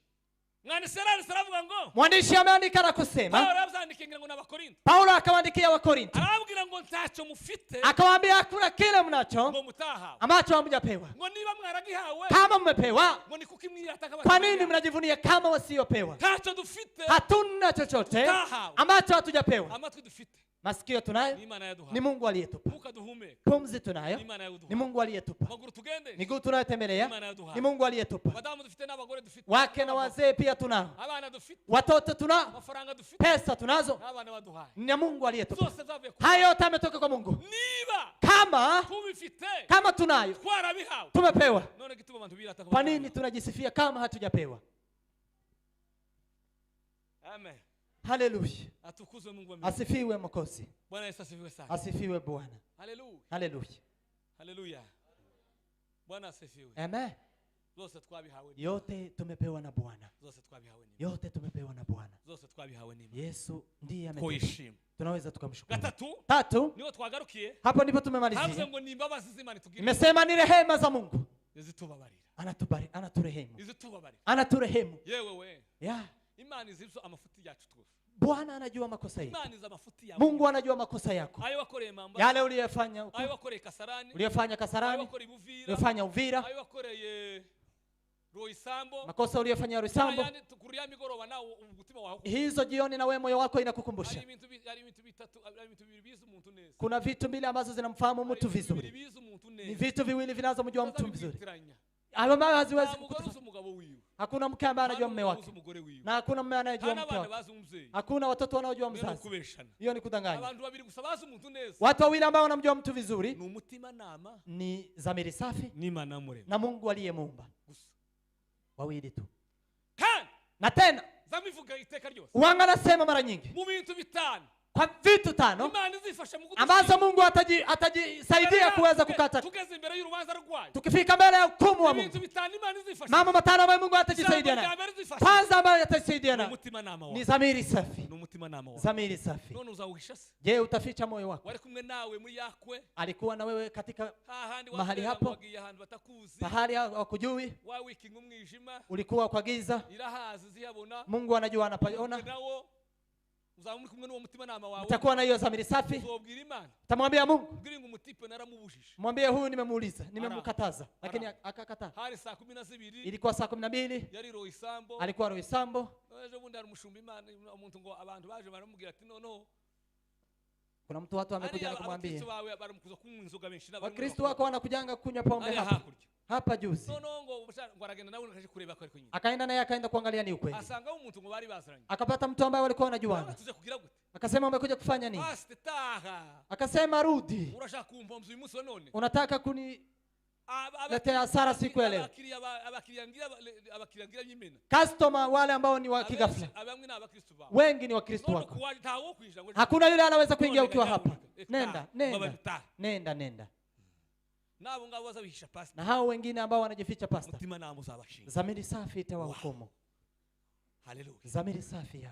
Ngani serani saravuga ngo. Mwandishi ameandika na kusema. Paulo abyandikira ngo n'abakorinto. Paulo akawaandikia Wakorinto. Arababwira ngo ntacyo mufite. Akawaambia hakuna kile mnacho. Ngo mutahawe. Ambacho hamjapewa. Ngo niba mwaragihawe. Kama mmepewa. Ngo ni kuki mwiyataka. Kwa nini mnajivunia kama wasiopewa? Ntacyo dufite. Hatuna chochote ambacho hatujapewa. Amatwi dufite. Masikio tunayo ni Mungu aliyetupa. Pumzi tunayo ni Mungu aliyetupa. Miguu tunayotembelea ni Mungu aliyetupa. Wake na wazee pia tunao. Watoto tunao. Pesa tunazo ni Mungu aliyetupa. Hayo yote yametoka kwa Mungu. Kama tunayo tumepewa, kwa nini tunajisifia kama hatujapewa? Amen. Hallelujah. Atukuzwe Mungu wa mbinguni. Asifiwe Mwokozi. Bwana Yesu asifiwe sana. Asifiwe Bwana. Hallelujah. Hallelujah. Hallelujah. Bwana asifiwe. Amen. Zose twabihawe. Yote tumepewa na Bwana. Zose twabihawe ni. Yote tumepewa na Bwana. Zose twabihawe ni. Yesu ndiye ametupa. Tunaweza tukamshukuru. Tatu. Niwo twagarukiye. Hapo ndipo tumemalizia. Havuze ngo ni imbabazi z'Imana tugira. Nimesema ni rehema za Mungu. Zitubabarira. Anaturehemu. Zitubabarira. Anaturehemu. Yewe we. Yeah. Imana izizo amafuti yacu twose. Bwana anajua makosa yetu. Imana iza mafuti yako. Mungu anajua makosa yako. Ayo wakoreye Mamba. Yale uliyofanya huko. Ayo wakoreye Kasarani. Uliyofanya Kasarani. Ayo wakoreye Uvira. Uliyofanya Uvira. Ayo wakoreye Roisambo. Makosa uliyofanya Roisambo. Yani tukuria migoroba nao umutima wako. Hizo jioni na wewe moyo wako inakukumbusha. Hari ibintu bitatu, hari ibintu bibiri bizu umuntu neza. Kuna vitu mbili ambazo zinamfahamu mtu vizuri. Ni vitu viwili vinazomjua mtu vizuri. Ambayo haziwezi hakuna mke ambaye anajua mume wake na hakuna mume anayejua mke wake. Hakuna watoto wanaojua mzazi. Hiyo ni kudanganya. Watu wawili ambao wanamjua mtu vizuri ni dhamiri safi na Mungu aliyemuumba. Wawili tu. Na tena Uwanga anasema mara nyingi kwa vitu 5 ambazo Mungu atajisaidia kuweza kukata. Tukifika mbele ya hukumu wa Mungu, mambo 5 ambayo Mungu atajisaidia nayo. Kwanza ambayo atajisaidia nayo ni dhamiri safi. Dhamiri safi. Je, utaficha moyo wako? Alikuwa na wewe katika mahali hapo, mahali hakujui, ulikuwa kwa giza. Mungu anajua, anapaona. Utakuwa na hiyo dhamiri safi. Utamwambia Mungu, mwambie huyu nimemuuliza, nimemkataza, lakini akakataa. Ilikuwa saa 12. Alikuwa Roisambo. Kuna mtu watu amekuja na kumwambia, Wakristo wako wanakujanga kunywa pombe hapa juzi. Akaenda naye akaenda kuangalia ni ukweli. Akapata mtu ambaye walikuwa wanajuana. Akasema umekuja kufanya nini? Akasema rudi. Unataka kuni letea hasara siku ya leo. Customer wale ambao ni wa kigafla, wengi ni Wakristo wako. Hakuna yule anaweza kuingia ukiwa hapa. Nenda. Na hao wengine ambao wanajificha pasta, dhamiri safi itawahukumu. Dhamiri safi ya.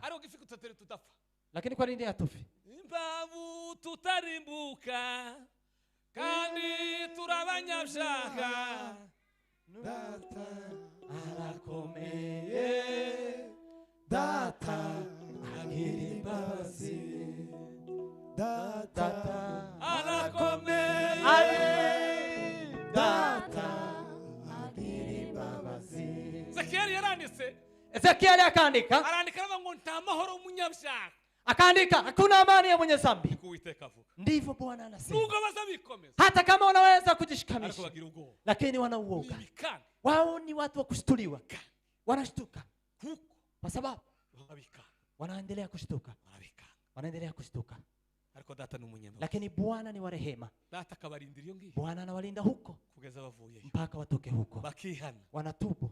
Lakini kwa nini hatufi? Impamvu tutarimbuka kandi turabanyabyaha, data arakomeye, data agira imbabazi, data arakomeye, data agira imbabazi. Ezekiel akandika, arandika ngo nta mahoro umunyabyaha. Akaandika hakuna amani ya mwenye dhambi. Ndivyo Bwana anasema. Hata kama unaweza kujishikamisha, lakini wanauoga. Wao ni watu wa kushtuliwa. Wanashtuka kwa sababu wanaendelea kushtuka. Lakini Bwana ni wa rehema. Bwana anawalinda huko mpaka watoke huko, wanatubu,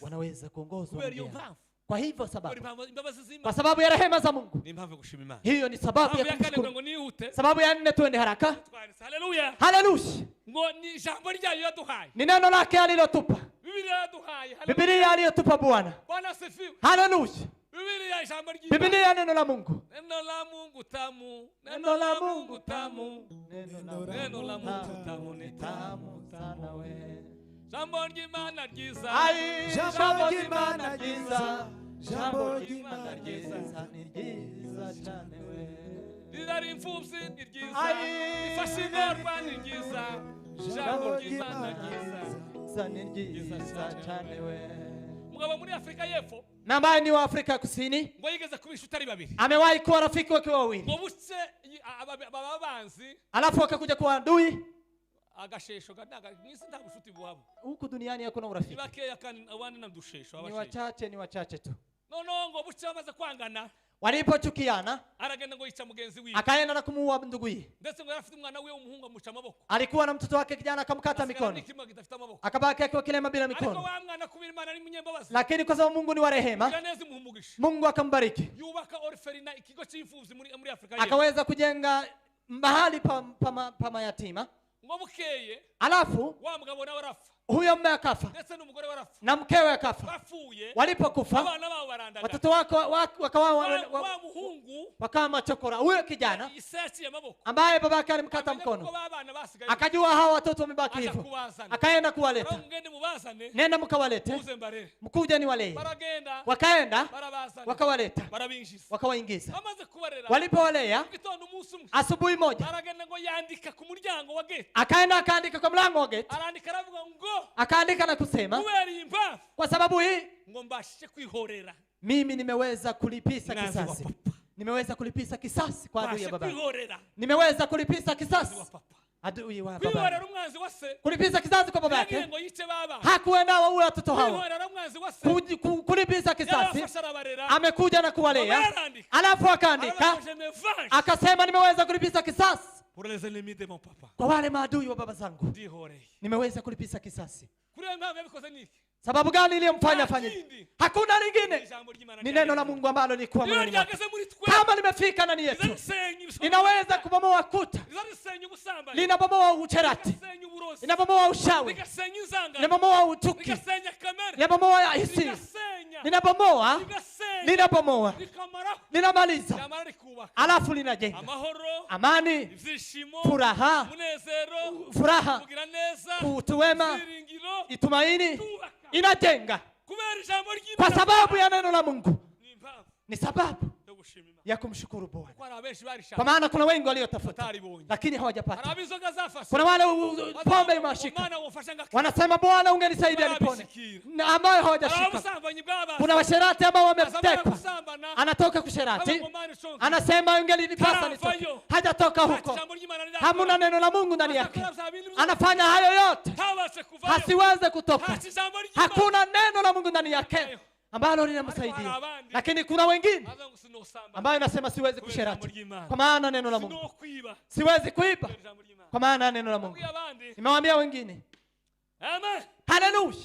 wanaweza kuongozwa. Kwa hivyo sababu, kwa sababu ya rehema za Mungu, hiyo ni sababu ya kumshukuru. Sababu ya 4, twende haraka. Haleluya. Haleluya. Ngo ni jambo ryayo yaduhaye. Ni neno lake alilotupa. Biblia yaduhaye. Biblia aliyotupa Bwana. Bwana asifiwe. Haleluya. Biblia jambo ryayo. Biblia neno la Mungu. Neno la Mungu tamu. Neno la Mungu tamu. Neno la Mungu tamu ni tamu sana we. Jambo ry'Imana ryiza. Jambo ry'Imana ryiza. Jambo ry'Imana ryiza ni ryiza cyane we. Rirari imfubyi ni ryiza. Ifashe ingorwa ni ryiza. Jambo ry'Imana ryiza ni ryiza cyane we. Mugabo muri Afrika y'Epfo, na ambaye ni wa Afrika Kusini, ngo yigeze kubisha utari babiri. Amewahi kuwa rafiki wakiwa wawili. Ngo buce ababanzi, alafu akakuja kuwa adui. Agashesho gadaga nisi nta bushuti buhabo. Huku duniani hakuna urafiki. Bakeya kandi abandi na dushesho abashesho. Ni wachache tu. No ngo buce bamaze kwangana. Walipochukiana, aragenda ngo yica mugenzi wiwe. Akaenda na kumuua ndugu yake. Ndetse ngo yarafite umwana wiwe umuhungu amuca amaboko. Alikuwa na mtoto wake kijana akamkata mikono. Akabaki akiwa kilema bila mikono. Ariko wa mwana kubira Imana ni munyembabazi. Lakini kwa sababu Mungu ni wa rehema, Mungu akambariki. Yubaka orphelina ikigo cy'imfuvyi muri Afrika. Akaweza kujenga mahali pa mayatima. Ngo bukeye, alafu wa mugabo nawe arafa. Huyo mume akafa. Ndetse n'umugore warafa. Na mkewe akafa. Bafuye. Walipokufa, abana babo barandaga. Watoto wakawa wa muhungu wakawa chokora. Huyo kijana isachi ya maboko, ambaye babake alimkata mkono, akajua hawa watoto wamebaki hivyo, akaenda kuwaleta. Nenda mkawalete, mkuja ni wale. Wakaenda wakawaleta, wakawaingiza. Walipowalea, asubuhi moja akaenda akaandika kwa mlango wa gate. Akaandika na kusema, kwa sababu hii mimi nimeweza kulipisa kisasi. Nimeweza kulipisa kisasi kwa adui ya baba. Nimeweza kulipisa kisasi adui wa baba. Kulipisa kisasi kwa baba yake. Hakuenda waue watoto hao. Kulipisa kisasi. Amekuja na kuwalea. Alafu akaandika, akasema nimeweza kulipisa kisasi kwa wale maadui wa baba zangu. Nimeweza kulipisa kisasi. Sababu gani iliyomfanya afanye? Hakuna lingine. Ni neno la Mungu ambalo lilikuwa moyoni mwake. Kama limefika ndani yetu, inaweza kubomoa kuta, linabomoa ucherati, linabomoa ushawi, linabomoa utuki, linabomoa hisia, linabomoa, linamaliza, alafu linajenga amani, furaha, utu wema, itumaini, inajenga kwa sababu ya neno la Mungu. Ni sababu ya kumshukuru Bwana, kwa maana kuna wengi waliotafuta lakini hawajapata. Kuna wale pombe imewashika, wanasema Bwana ungenisaidia nipone, ambao hawajashika. Kuna washerati ambao wametekwa, anatoka kusherati, anasema ungenipasa nitoke, hajatoka huko. Hamuna neno la Mungu ndani yake, anafanya hayo yote hasiweze kutoka. Hakuna neno la Mungu ndani yake ambalo linamsaidia. Lakini kuna wengine ambao nasema siwezi kusherati kwa maana neno la Mungu, siwezi kuiba kwa maana neno la Mungu. Nimewaambia wengine. Amen. Haleluya.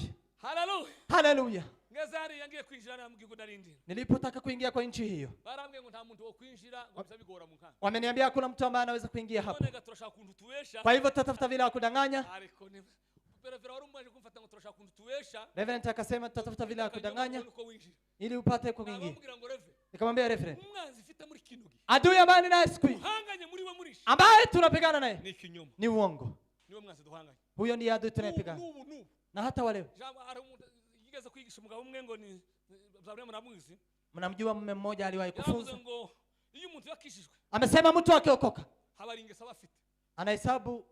Haleluya. Haleluya. Ngazari yangiye kwinjira mu gihugu narindi. Nilipotaka kuingia kwa nchi hiyo, barambwe ngo nta muntu wo kwinjira ngo bizabigora mu nkanga. Wameniambia kuna mtu ambaye anaweza kuingia hapo. Kwa hivyo tutatafuta vile kudanganya. Reverend akasema tutatafuta vile kudanganya ili upate kuingia. Nikamwambia Reverend, adui ambaye naye siku ambaye tunapigana naye ni uongo. Huyo ndiye adui tunayepigana. Na hata wale mnamjua mume mmoja aliwahi kufunza, amesema mtu akiokoka anahesabu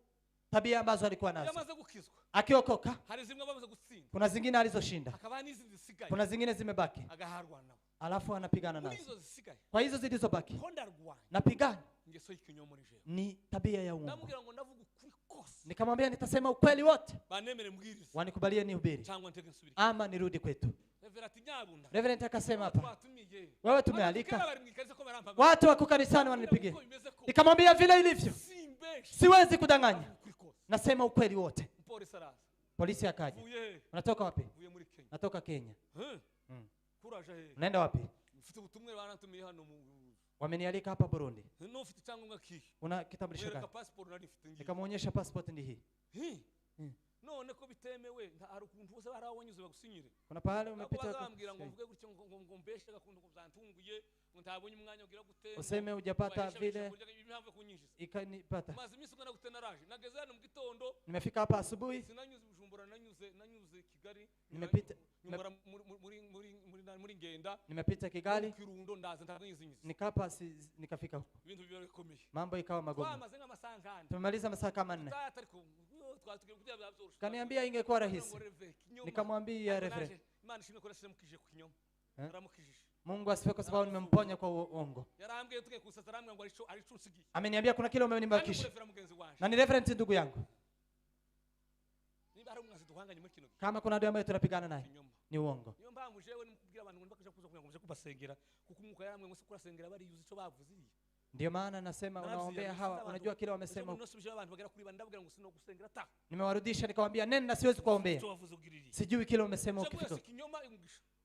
tabia ambazo alikuwa nazo. Akiokoka kuna zingine alizoshinda, kuna zingine zimebaki, alafu anapigana nazo. Kwa hizo zilizobaki napigana ni tabia ya uongo. Nikamwambia nitasema ukweli wote, wanikubalie nihubiri ama nirudi kwetu. Reverend akasema hapa, wewe tumealika watu wako kanisani wananipigia. Nikamwambia vile ilivyo, siwezi kudanganya, nasema ukweli wote. Polisi akaja. Unatoka wapi? Natoka Kenya. kuraje he unaenda wapi? mfite ubutumwa banatumiye hano mu Wamenialika hapa Burundi. no ufite icyangombwa kihe? Una kitambulisho gani? passport nari mfite ngiye. Nikamuonyesha passport ndi hii. None ko bitemewe hari ukuntu bose barawonyuze bagusinyire. Kuna pahali umepita bazambwira ngo mvuge gutyo ngo mbeshe gakuntu kubyantunguye ngo ntabonye umwanya ugira gute. Useme hujapata vile. Ikanipata. Mazi misi ngana gute naraje. Nageze hano mu gitondo. Nimefika hapa asubuhi. Sinanyuze Bujumbura nanyuze Kigali. Nimepita muri ngenda. Nimepita Kigali. Kirundo ndaza ndabizinyiza. Nikapa nikafika huko. Ibintu biba bikomeye. Mambo ikawa magumu. Twamaze nk'amasankana. Tumemaliza masaa kama 4. Kaniambia ingekuwa rahisi. Nikamwambia reverend. Imana ishimwe ko mukije ku kinyoma. Aramukijije. Mungu asifiwe kwa sababu nimemponya kwa uongo. Yarambwiye tuke kusasa ramwe ngo aricusigiye. Ameniambia kuna kile umenibakisha. Na ni reverend ndugu yangu. Kama kuna adui ambaye tunapigana naye ni uongo. Niyo mpamvu jewe nimubwira abantu ngo bakisha kuza kugira kubasengera kuko umwuka yaramwe ngo kurasengera bari yuzi cyo bavuze. Ndio maana nasema unaombea hawa unajua kile wamesema. Nimewarudisha nikamwambia nenda siwezi kuombea. Sijui kile umesema ukifika.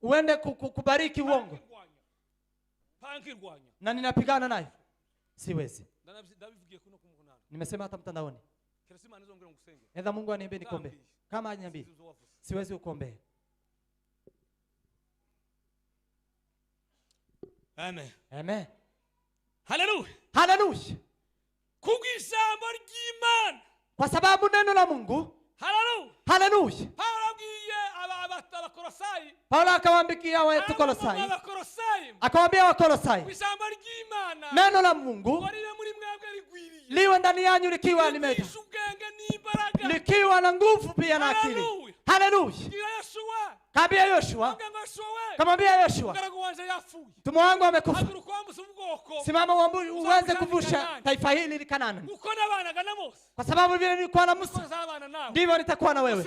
Uende kubariki uongo. Na ninapigana naye. Siwezi. Nimesema hata mtandaoni. Edha Mungu aniambie nikombe. Kama anyambie siwezi kuombea. Amen. Amen. Hallelujah. Hallelujah. Kubw'ijambo ry'Imana. Kwa sababu neno la Mungu. Hallelujah. Hallelujah. Paulo abwiye abakolosai. Paulo akawaambikia watu Kolosai. Akawaambia wa Kolosai. Ijambo ry'Imana. Neno la Mungu. Liwe ndani yanyu likiwa limeta. Likiwa na nguvu pia na akili. Hallelujah. Kabia Yoshua. Kamwambia Yoshua. Mtumwa wangu amekufa. Simama uweze kuvusha taifa hili la Kanaani. Kwa sababu vile nilikuwa na Musa ndivyo nitakuwa na wewe.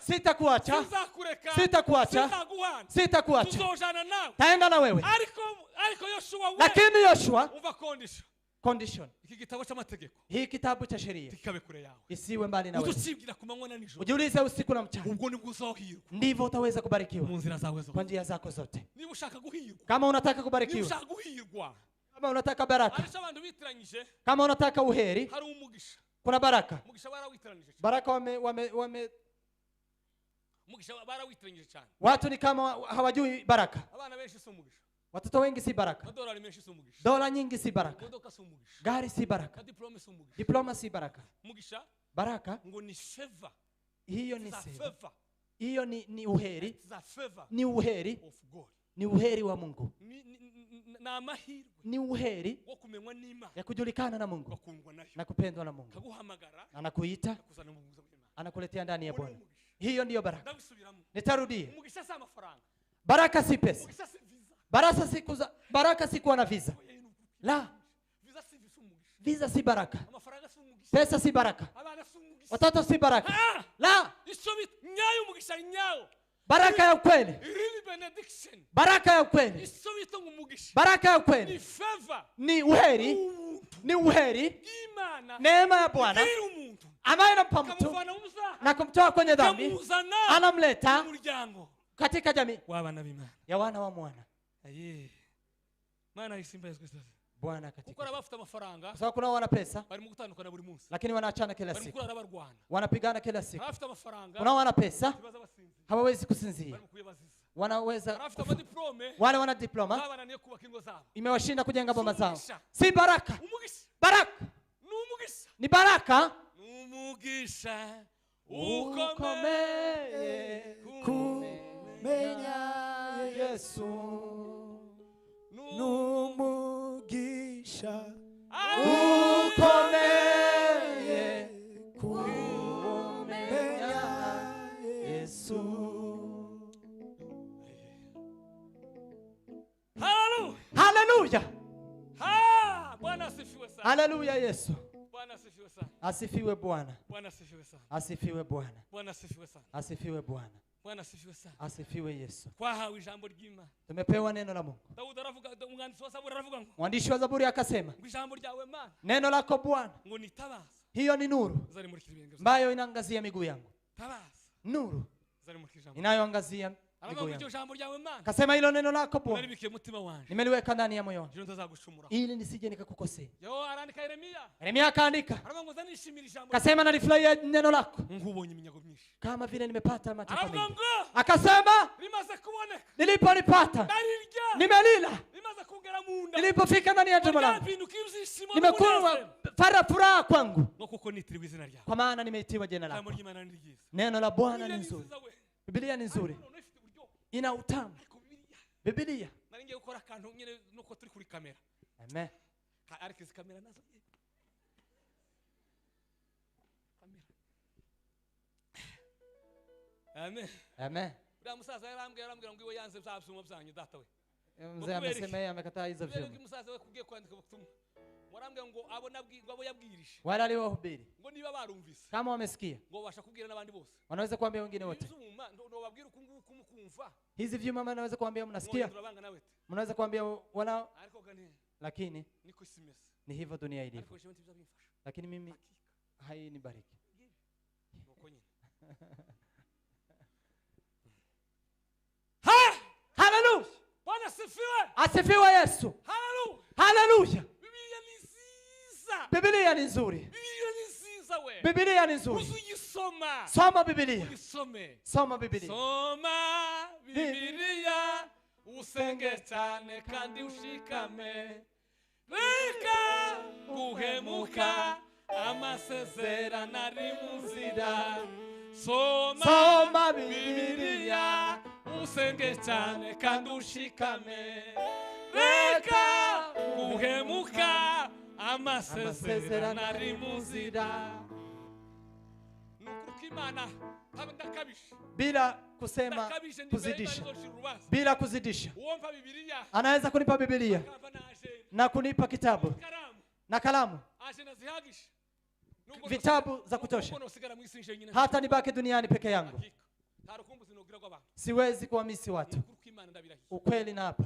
Sitakuacha. Sitakuacha. Sitakuacha. Taenda na wewe. Lakini Yoshua condition. Hii kitabu cha sheria isiwe mbali na wewe. Ujiulize usiku na mchana. Ndivyo utaweza kubarikiwa kwa njia zako zote. Kama unataka kubarikiwa, kama unataka baraka, kama unataka uheri, kuna baraka. Baraka watu ni kama hawajui baraka. Watoto wengi si baraka. Dola nyingi si baraka. Gari si baraka. Diploma si baraka. Baraka hiyo ni favor. Hiyo ni uheri. Ni uheri. Ni uheri wa Mungu. Ni uheri ya kujulikana na Mungu na kupendwa na Mungu. Anakuita, anakuletea ndani ya Bwana. Hiyo ndiyo baraka. Nitarudia. Baraka si pesa. Baraka si kuwa na visa. La. Visa si baraka. Pesa si baraka. Watoto si baraka. La. Baraka ya ukweli. Baraka ya ukweli. Baraka ya ukweli. Ni uheri. Ni uheri. Neema ya Bwana ambayo inampa mtu na kumtoa kwenye dhambi, anamleta katika jamii ya wana wa mwana. Maana isimba Yesu Kristo. Bwana katika. Ukora bafite amafaranga. Kwa sababu kuna wana pesa. Bari mu gutandukana buri munsi. Lakini wanaachana kila siku. Bari mukura barwana. Wanapigana kila siku. Bafite amafaranga. Kuna wana pesa. Hawawezi kusinzia. Bari mukuyebaziza. Wanaweza. Bafite amadiplome. Wale wana diploma. Babananiye kubaka ingo zabo. Imewashinda kujenga boma zao. Si baraka. Umugisha. Baraka. Numugisha. Ni baraka. Numugisha. Ukomeye. Kumenya Yesu. Numugisha ukomeye kumenya Yesu. Hallelujah. Bwana asifiwe sana. Hallelujah Yesu. Bwana asifiwe sana. Asifiwe Bwana. Bwana asifiwe sana. Asifiwe Bwana. Bwana asifiwe sana. Asifiwe Bwana. Bwana asifiwe sana. Asifiwe Yesu. Kwahawe ijambo ry'Imana. Tumepewa neno la Mungu. Daudi aravuga, umwanditsi wa Zaburi aravuga ngo. Mwandishi wa Zaburi akasema, ijambo ryawe Mana. Neno lako Bwana. Ngo nitabaza. Hiyo ni nuru. Ambayo inaangazia miguu yangu. Tabaza. Nuru. Inayoangazia Kasema hilo neno lako Bwana nimeliweka ndani ya moyo ili nisije nikakukosea. Yeremia akaandika kasema nalifurahia neno lako kama vile nimepata matunda mengi. Akasema nilipolipata nimelila, nilipofika ndani ya tumbo langu nimekuwa furaha kwangu kwa maana nimeitiwa jina lako. Neno la Bwana ni nzuri. Biblia ni nzuri, ina utamu. Biblia naringiye gukora akantu nyine nuko turi kuri kamera. Amen. Ariko izi kamera nazo Amen. Amen. Bwa musaza yarambwira ngo iwe yanze byabusuma byanyu data we. Mzee amesema amekataa hizo vyuma. Rero musaza we kugiye kwandika ubutumwa. Warambwira ngo abo yabwirije. Wala aliwahubiri. Ngo niba barumvise. Kama wamesikia. Ngo basha kubwira n'abandi bose. Wanaweza kuambia wengine wote. Ndo wabwira kumkumva. Hizi vyuma mama anaweza kuambia mnasikia. Mnaweza kuambia wana lakini niko simesi. Ni hivyo dunia ilivyo. Lakini mimi hainibariki. Hallelujah. Bwana asifiwe. Asifiwe Yesu. Hallelujah. Hallelujah. Biblia ni nzuri. Biblia ni nzuri. Usijisoma. Soma Biblia. Usisome. Soma Biblia. Soma Biblia usenge cyane kandi ushikame. Reka guhemuka amasezerano ari mu nzira. Soma Biblia usenge cyane kandi ushikame. Reka guhemuka amasezerano ari mu nzira. Nukukimana ndakabisha bila kusema kuzidisha, bila kuzidisha. Anaweza kunipa Biblia na kunipa kitabu na kalamu, vitabu za kutosha, hata nibaki duniani peke yangu. Siwezi kuhamisi watu. Ukweli na hapa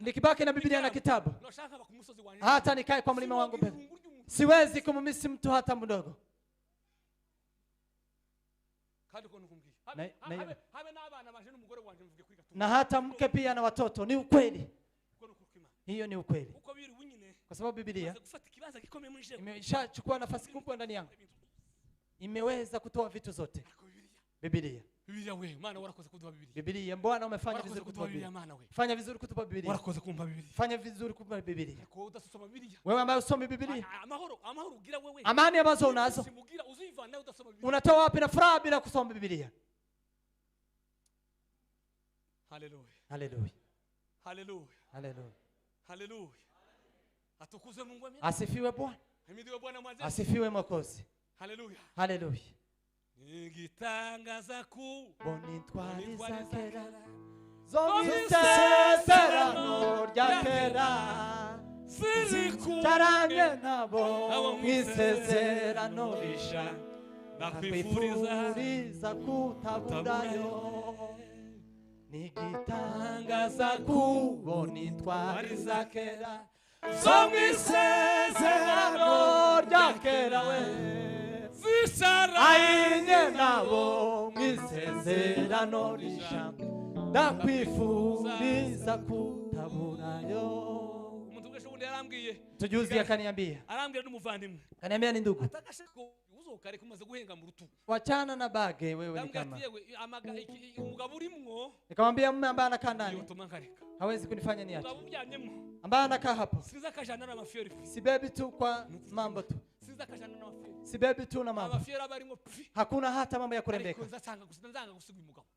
nikibaki na Biblia na kitabu, hata nikae kwa mlima wangu mbele, siwezi kumumisi mtu hata mdogo. Na hata mke pia na watoto. Ni ukweli. Hiyo ni ukweli. Kwa sababu Biblia imeshachukua nafasi kubwa ndani yangu, imeweza kutoa vitu zote. Biblia. Biblia wewe maana warakoze kutupa Biblia. Biblia Bwana umefanya vizuri kutupa Biblia. Fanya vizuri kutupa Biblia. Warakoze kumpa Biblia. Fanya vizuri kutupa Biblia. Kwa utasoma Biblia. Wewe ambaye usome Biblia. Amahoro ugira wewe. Amani ambazo unazo. Uziva na utasoma Biblia. Unatoa wapi na furaha bila kusoma Biblia? Hallelujah. Hallelujah. Hallelujah. Hallelujah. Hallelujah. Atukuzwe Mungu amina. Asifiwe Bwana. Himidiwe Bwana mwanzo. Asifiwe Mwokozi. Hallelujah. Hallelujah. Igitangaza ku boni twari zakera zo misezerano ryakera zirikuranye nabo misezerano risha nakwifuriza kutaburayo. Nigitangaza ku boni twari zakera zo misezerano ryakera we Aine nabo misezerano risha ndakwifuriza kutaburayo. Umuntu wese wundi yarambwiye tujuzi akaniambia n'umuvandimwe akaniambia ni ndugu uzokare kumaze guhenga mu rutugu wachana na bage wewe ni kama umugabo urimwo. Nikamwambia mume ambaye anakaa ndani hawezi kunifanya niache, ambaye anakaa hapo sibebi tu kwa mambo tu, sibebi tu na mambo, hakuna hata mambo ya kurembeka,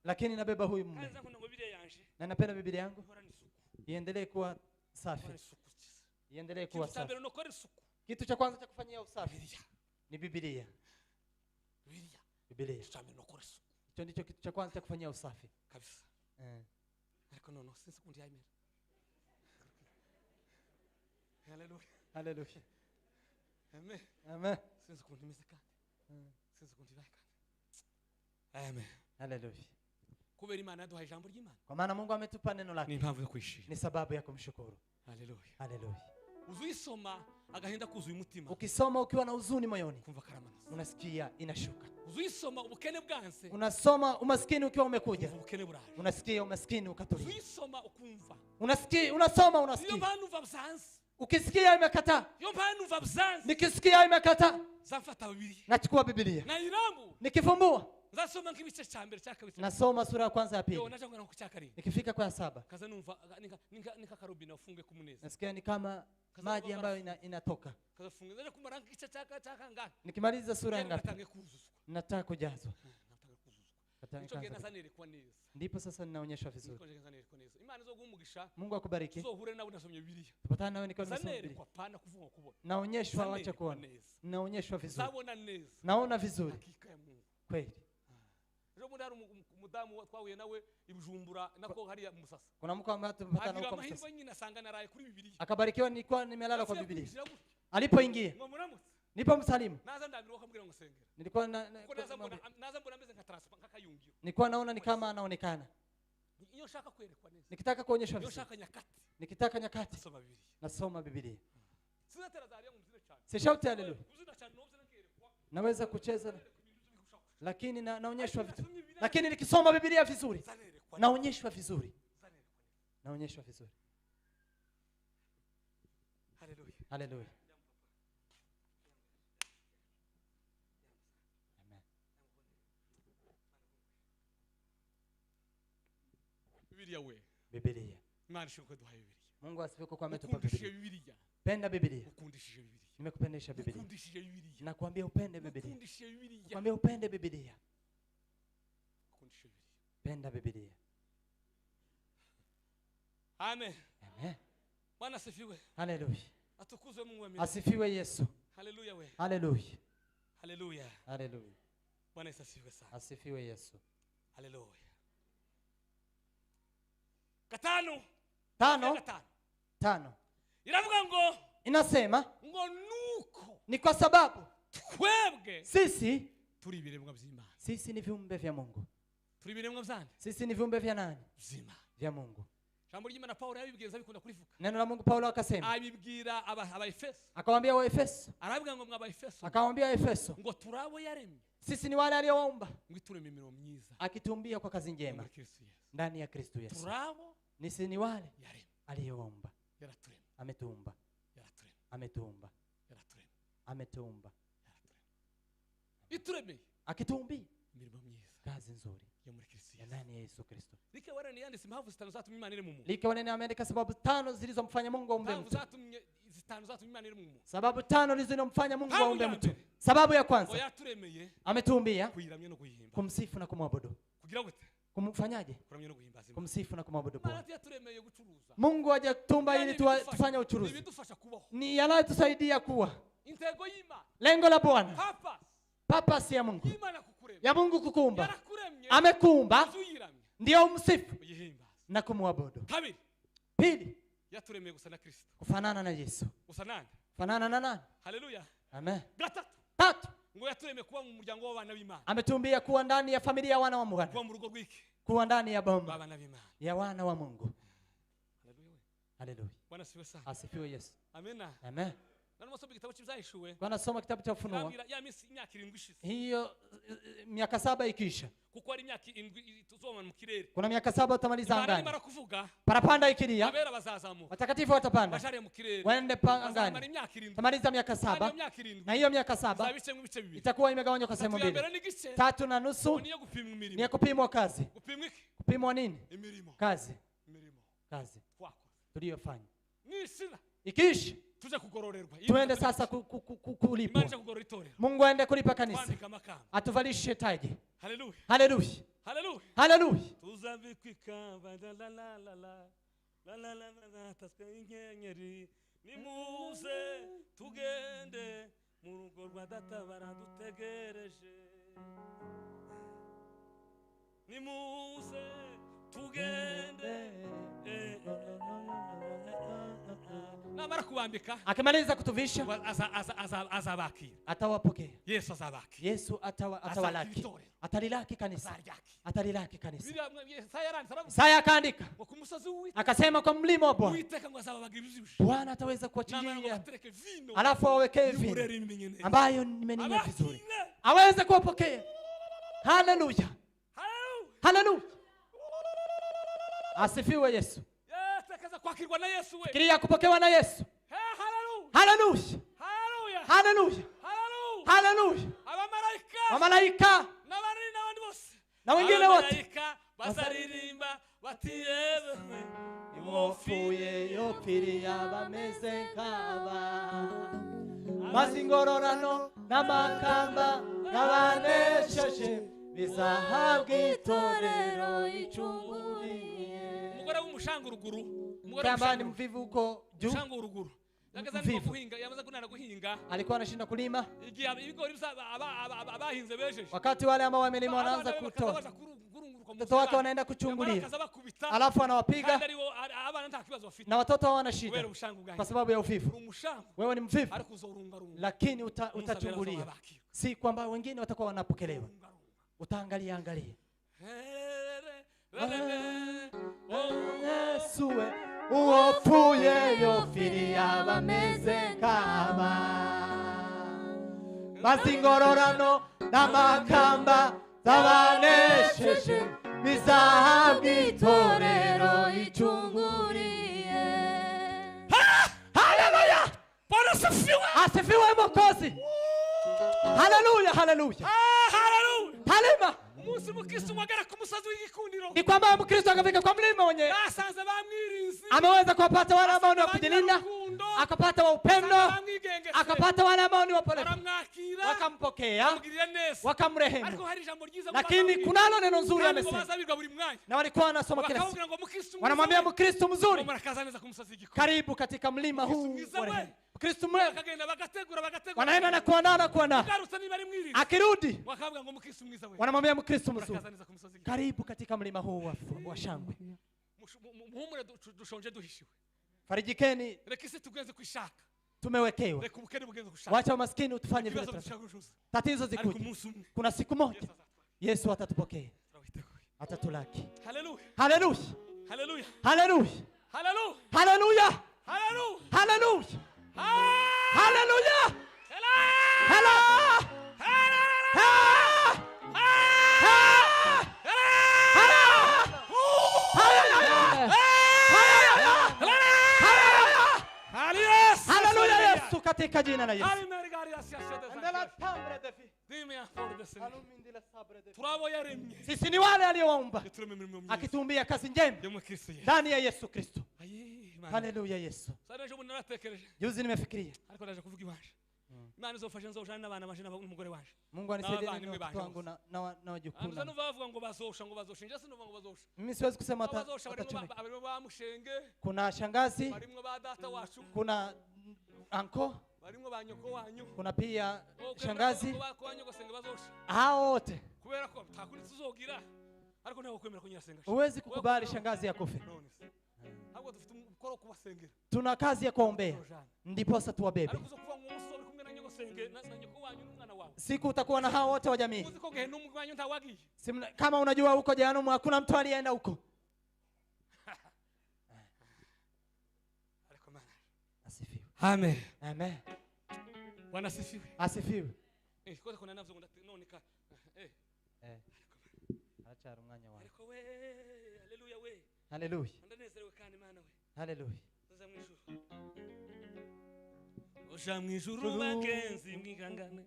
lakini nabeba huyu mume na napenda Biblia yangu iendelee kuwa safi, iendelee kuwa safi. Kitu cha kwanza cha kufanyia usafi ni Biblia. Biblia. Hicho ndicho kitu cha kwanza cha kufanyia usafi kabisa. No, sisi kundi ya imani. Hallelujah. Hallelujah. Amen. Amen. Sisi kundi mizika. Sisi kundi vaika. Amen. Hallelujah. Kubera Imana yaduhaye ijambo ry'Imana. Kwa maana Mungu ametupa neno lake. Ni mpamvu yo kuishi. Ni sababu ya kumshukuru. Hallelujah. Hallelujah. uzuyisoma agahinda kuzuye umutima. Ukisoma ukiwa na huzuni moyoni, kumva karamanutse. Unasikia inashuka. Uzuyisoma ubukene bwanse. Unasoma umaskini ukiwa umekuja, ubukene buraje. Unasikia umaskini ukatulia. Uzuyisoma ukumva. Unasikia, unasoma unasikia. Iyo mpanu uva byanze. Ukisikia imekata. Iyo mpanu uva byanze. Nikisikia imekata. Zamfata Biblia. Nachukua Biblia. Na irambu. Nikifumbua. Nzasoma nk'ibice cya mbere cya kabiri. Nasoma sura ya kwanza ya pili. Yo naje ngana ku cya karindwi. Nikifika kwa 7. Kaza numva nika karubina ufunge kumuneza. Nasikia ni kama maji ambayo inatoka. Kaza funge naje kumara nk'igice cya ngana. Nikimaliza sura ya ngapi? Nataka kujazwa. Ndipo sasa ninaonyeshwa vizuri. Mungu akubariki. Tupatane nawe nikiwa nimesoma Biblia. Naonyeshwa, wacha kuona. Naonyeshwa vizuri. Naona vizuri. Kweli. Mudamu twahuye nawe Ibujumbura nako hariya Musasa. Kuna mko ambaye tupatana huko Musasa. Mahirwe nyina sanga naraye kuri Biblia. Akabarikiwa nilikuwa nimelala kwa Biblia. Alipoingia nipo msalimu. Naza ndamira wakambwira ngo sengera. Nilikuwa naza mbona meze nka transfer nkakayungiro. Nilikuwa naona ni kama anaonekana. Iyo shaka kwerekwa neza. Nikitaka kuonyeshwa vizuri. Iyo shaka nyakati. Nikitaka nyakati. Nasoma Biblia. Nasoma Biblia. Sina tera zaria ngumzire cyane. Sishauti haleluya. Naweza kucheza lakini naonyeshwa vitu. Lakini nikisoma Biblia vizuri naonyeshwa vizuri. Naonyeshwa vizuri. Haleluya. Haleluya. Amen. Biblia we. Biblia. Imana ishimwe duhaye Biblia. Mungu asifiwe kwa ametupa Biblia. Biblia. Penda Biblia. Ukundishije Biblia. Nimekupendesha Biblia. Ukundishije Biblia. Nakwambia upende Biblia. Ukundishije Biblia. Nakwambia upende Biblia. Ukundishije Biblia. Penda Biblia. Amen. Amen. Bwana asifiwe. Haleluya. Atukuzwe Mungu amina. Asifiwe Yesu. Haleluya we. Haleluya. Haleluya. Haleluya. Bwana asifiwe sana. Asifiwe Yesu. Haleluya. Katano. Tano. Iravuga ngo inasema ngo nuko ni kwa sababu twebwe sisi turi ibiremwa by'Imana. Sisi ni viumbe vya Mungu. Turi ibiremwa by'Imana. Sisi ni viumbe vya nani? By'Imana. Vya Mungu. Jambo ry'Imana Paulo yabibwiza bikunda kurivuga. Neno la Mungu Paulo akasema. Abibwira aba Efeso. Akamwambia wa Efeso. Aravuga ngo mwaba Efeso. Akamwambia Efeso. Ngo turabo yaremye. Sisi ni wale aliowaumba. Ngo itureme imirimo myiza. Akitumbia kwa kazi njema. Ndani ya Kristo Yesu. Turabo nisi ni wale yaremye. Aliyowaumba. Yaraturema. Ametuumba. Yaraturema. Ametuumba. Yaraturema. Ametuumba. Yaraturema. Itureme. Akitumbi. Imirimo myiza. Kazi nzuri. Ya muri Kristo. Ya ndani ya Yesu Kristo. Like warani yanditse impamvu zitanu zatumye Imana iri mu muntu. Like warani ameandika sababu 5 zilizomfanya Mungu aumbe mtu. Zitanu zatumye Imana iri mu muntu. Sababu 5 zilizomfanya Mungu aumbe mtu. Sababu ya kwanza. Yaturemeye. Ametuumbia. Kuyiramya no guhimba. Kumsifu na kumwabudu. Kugira gute? Kumfanyaje? Kuramya no guhimbaza. Kumsifu na kumwabudu Bwana. Yaturemeye gucuruza. Mungu hajatumba ili tufanye uchuruzi. Bidufasha kubaho. Ni yanayotusaidia kuwa. Intego y'Imana. Lengo la Bwana. Purpose ya Mungu. Imana kukurema. Ya Mungu kukuumba. Yarakuremye. Amekuumba. Ndio umsifu na kumwabudu. Pili. Yaturemeye gusa na Kristo. Kufanana na Yesu. Gusa nani? Kufanana na nani? Haleluya. Amen. Tatu. Ngo yaturemeye kuba mu muryango w'abana b'Imana. Ametumbia kuwa ndani ya familia ya wana wa Mungu. Kuwa mu rugo rw'iki? Kuwa ndani ya boma. Abana b'Imana. Ya wana wa Mungu. Haleluya. Haleluya. Bwana siwe sana. Asifiwe Yesu. Amena. Amen. Nasoma kitabu cy'Ibyahishuwe. Bwana soma kitabu cha Ufunuo. Ya minsi imyaka 7 ishize. Hiyo miaka 7 ikiisha. Kuko ari imyaka 7 tuzoma mu kirere. Kuna miaka 7 utamaliza angani. Imana kuvuga. Parapanda ikilia. Abera bazazamuka. Watakatifu watapanda. Bashare mu kirere. Waende angani. Tamaliza miaka 7. Na hiyo miaka 7 itakuwa imegawanywa kwa sehemu mbili. 3.5 ni ya kupimwa kazi. Kupimwa nini? Kazi. Kazi. Tuliyofanya. Ikiisha tuje kugororerwa. Tuende sasa kulipwa. Mungu aende kulipa kanisa. Atuvalishe taji. Haleluya. Haleluya. Haleluya. Haleluya. Tuzavikwika la la la la. La la la la taska inyenyeri. Nimuze tugende mu rugo rwa data baradutegereje. Nimuze tugende. Namara kuba akimaliza kutuvisha azabakira atawapokea. Yesu azabakira. Yesu atawalaki. Atalilaki kanisa. Atalilaki kanisa. Isaya akaandika akasema kwa mlima wa Bwana, Bwana ataweza kuachilia alafu awekee vino ambayo nimeninya vizuri, aweze kuwapokea. Haleluya, haleluya, asifiwe Yesu. Fikiria kupokewa na Yesu. Haleluya, haleluya, haleluya. Wamalaika na wengine wote bazaririmba bati yewe iwofuye yopfiriya bameze nk'aba, mazingororano n'amakamba n'abanesheje bizahabwa itorero icunguriye. Umugore w'umushanguruguru, kamba ni mvivu uko juu, umushanguruguru yagaza guhinga, yamaze kunana guhinga, alikuwa anashinda kulima. Ibigori abahinze bejeje, wakati wale ambao wamelima wanaanza kutoa, watoto wake wanaenda kuchungulia, alafu anawapiga na watoto hawana shida kwa sababu ya uvivu. Wewe ni mvivu lakini utachungulia, si kwamba wengine watakuwa wanapokelewa. Utaangalia angalia Yesuwe uofuye yopfiriya bameze nk'aba, mazingororano n'amakamba z'abanesheje bizahabwa itorero icunguriye. Haleluya, Bwana asifiwe, asifiwe Mwokozi. Haleluya, haleluya, haleluya. Halima umunsi Mukristo mwagara ku musozi w'igikundiro, ni kwamba Mkristo akafika kwa mlima wenye yasanze bamwirinzi, ameweza kuwapata wale ambao ni wa kujilinda, akapata wa upendo, akapata wale ambao ni wa pole, wakampokea, wakamrehemu. Lakini kunalo neno nzuri amesema, na walikuwa wanasoma kila siku, wanamwambia Mkristo mzuri, karibu katika mlima huu wa rehema. Mkristo mwema wanaenda na kuandaa, akirudi wanamwambia Mkristo mzuri, karibu katika mlima huu wa shangwe. Farijikeni, tumewekewa. Wacha umaskini utufanye vile tunataka. Tatizo zikuja, kuna siku moja Yesu atatupokea, atatulaki. Haleluya, haleluya, haleluya, haleluya, haleluya, haleluya, haleluya. Katika jina la Yesu. Sisi ni wale aliowaumba, akituumbia kazi njema ndani ya Yesu Kristo. Haleluya Yesu. Juzi nimefikiria, Mungu anisaidie ndugu wangu na wajukuu. Mimi siwezi kusema atachomeka. Kuna shangazi, kuna anko, kuna pia shangazi, hao wote. Huwezi kukubali shangazi akufe. Tuna kazi ya kuombea, ndipo sasa tuwabebe. Siku utakuwa na hao wote wa jamii. Kama unajua huko jehanamu hakuna mtu aliyeenda huko. Asifiwe. Amen. Amen. Bwana asifiwe. Asifiwe. Kote kuna navyo nonika. Acha rumanya wao. Haleluya we. Haleluya. Ndanezerewe kandi Mana we. Haleluya. Oja mwijuru bagenzi mwigangane.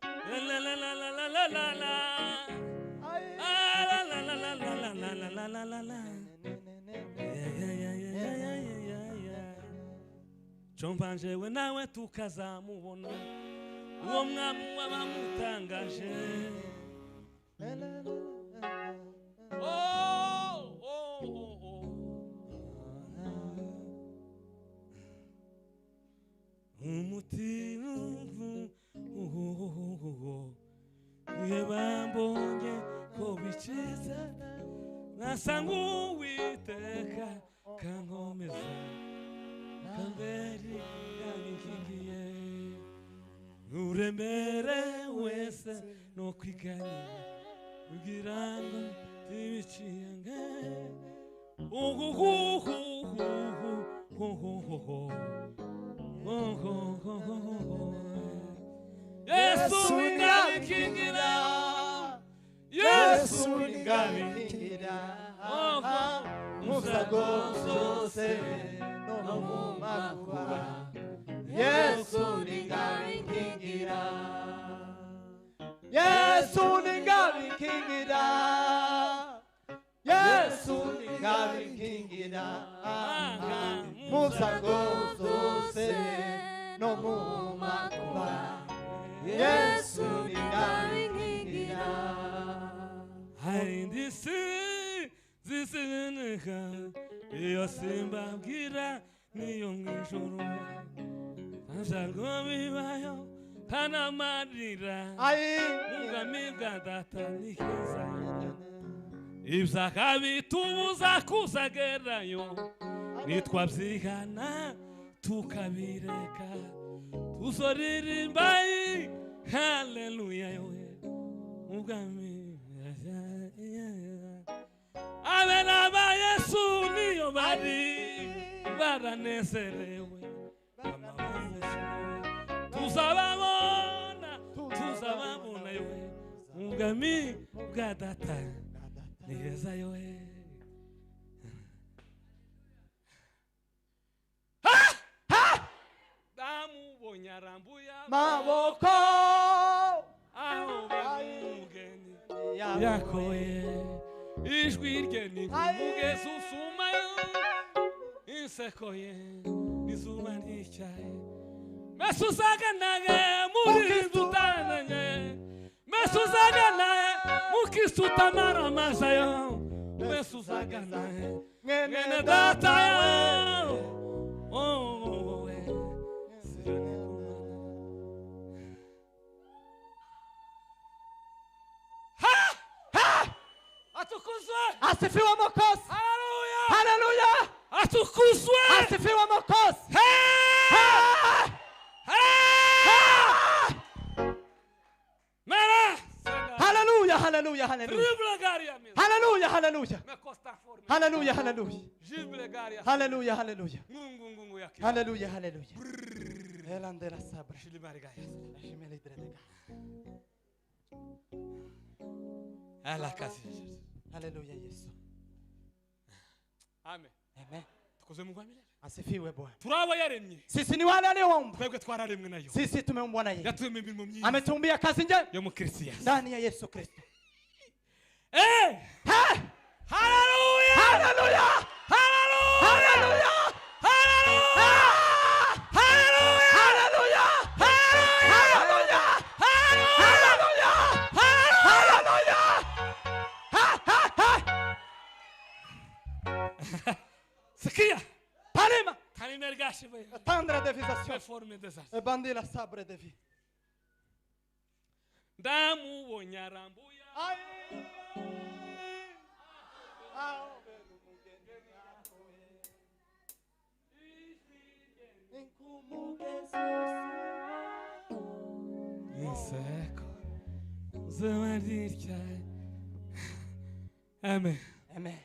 La la la la la la la la. La la la la la la la la la la. Chombanje we nawe tukazamubona uwo mwami wabamutangaje. Umutima yebambonye ko bikiza nasanga Uwiteka kankomeza kamberi yanikingiye uremere wese no kwiganya kugira ngo tibiciye Yesu ningabikingira Yesu ningabikingira muzago zose no mu makuba Yesu ningabikingira Yesu ningabikingira Yesu ningabikingira muzago zose no mu makuba Yesu ningabikingira Haindi zisinika iyo simbabwira niyo mwijuru ntabwo bibayo ntanamarira ubwami bwa data ni heza ibyakabitubuza kuzagerayo nitwabyigana tukabireka tuzoririmba haleluya yowe ubwami abe n'aba Yesu niyo bari baranezerewe tuzababona yowe ubwami bwa data ni heza yowe damubonye arambuye maboko aho umugeni yakoye ijwi rye ni nk'umugezi usumayo inseko ye izuba ry'icyayi mbese uzaganaye muri dutananye mbese uzaganaye mukisi utamara amasayo mbese uzaganaye mwene data yawe atukuzwe asifiwe Mwokozi haleluya haleluya atukuzwe asifiwe Mwokozi haleluya haleluya haleluya haleluya haleluya haleluya haleluya haleluya haleluya haleluya haleluya elandera sabra shimeli dredega ala kasi haleluya Yesu amen amen tukoze mu kwamire asifiwe Bwana turaba yaremye sisi ni wale aliyeumba twebwe twararemwe nayo sisi tumeumbwa na yeye yatumye imirimo myinshi ametumbia kazi njema yo mu Kristo Yesu ndani ya Yesu Kristo haleluya haleluya haleluya haleluya haleluya haleluya haleluya haleluya sikia Palema tanime gashiwe tendre devisation forme des et bandit la sabre de vie ndamubonye arambuye inseko zamarira amen amen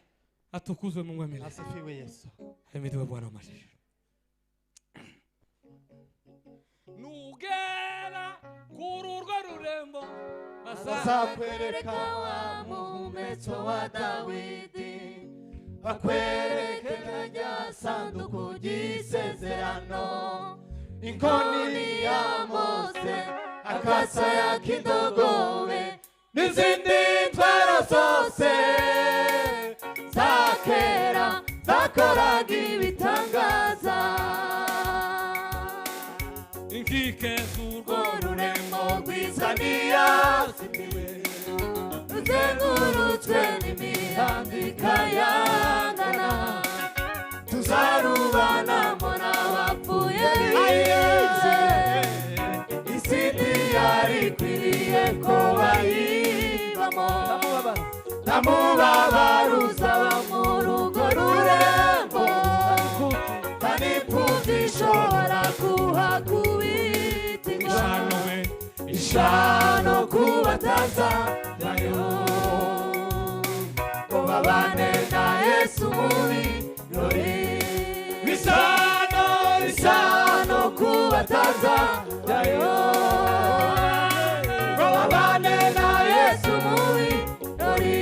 atukuzwe Mungu amele asifiwe Yesu himidiwe Bwana majeshi nugera kururwa rurembo bazakwereka wa muhumetso wa Dawidi bakwereke kajya sanduku y'isezerano inkoni ya Mose akasa ya kidogobe n'izindi ntwaro zose zakera zakoraga ibitangaza inkike z'urwo rurembo rw'izaniya ruzengurutswe n'imihambi ikayangana tuzarubanamo n'abapfuye bize isi ntiyari ikwiriye ko bayibamo namubabaro uzaba mu rugo rurembo kandi imfubyi batazajyayo ngo babane na Yesu muri birori bisano ku batazajyayo ngo babane na Yesu muri birori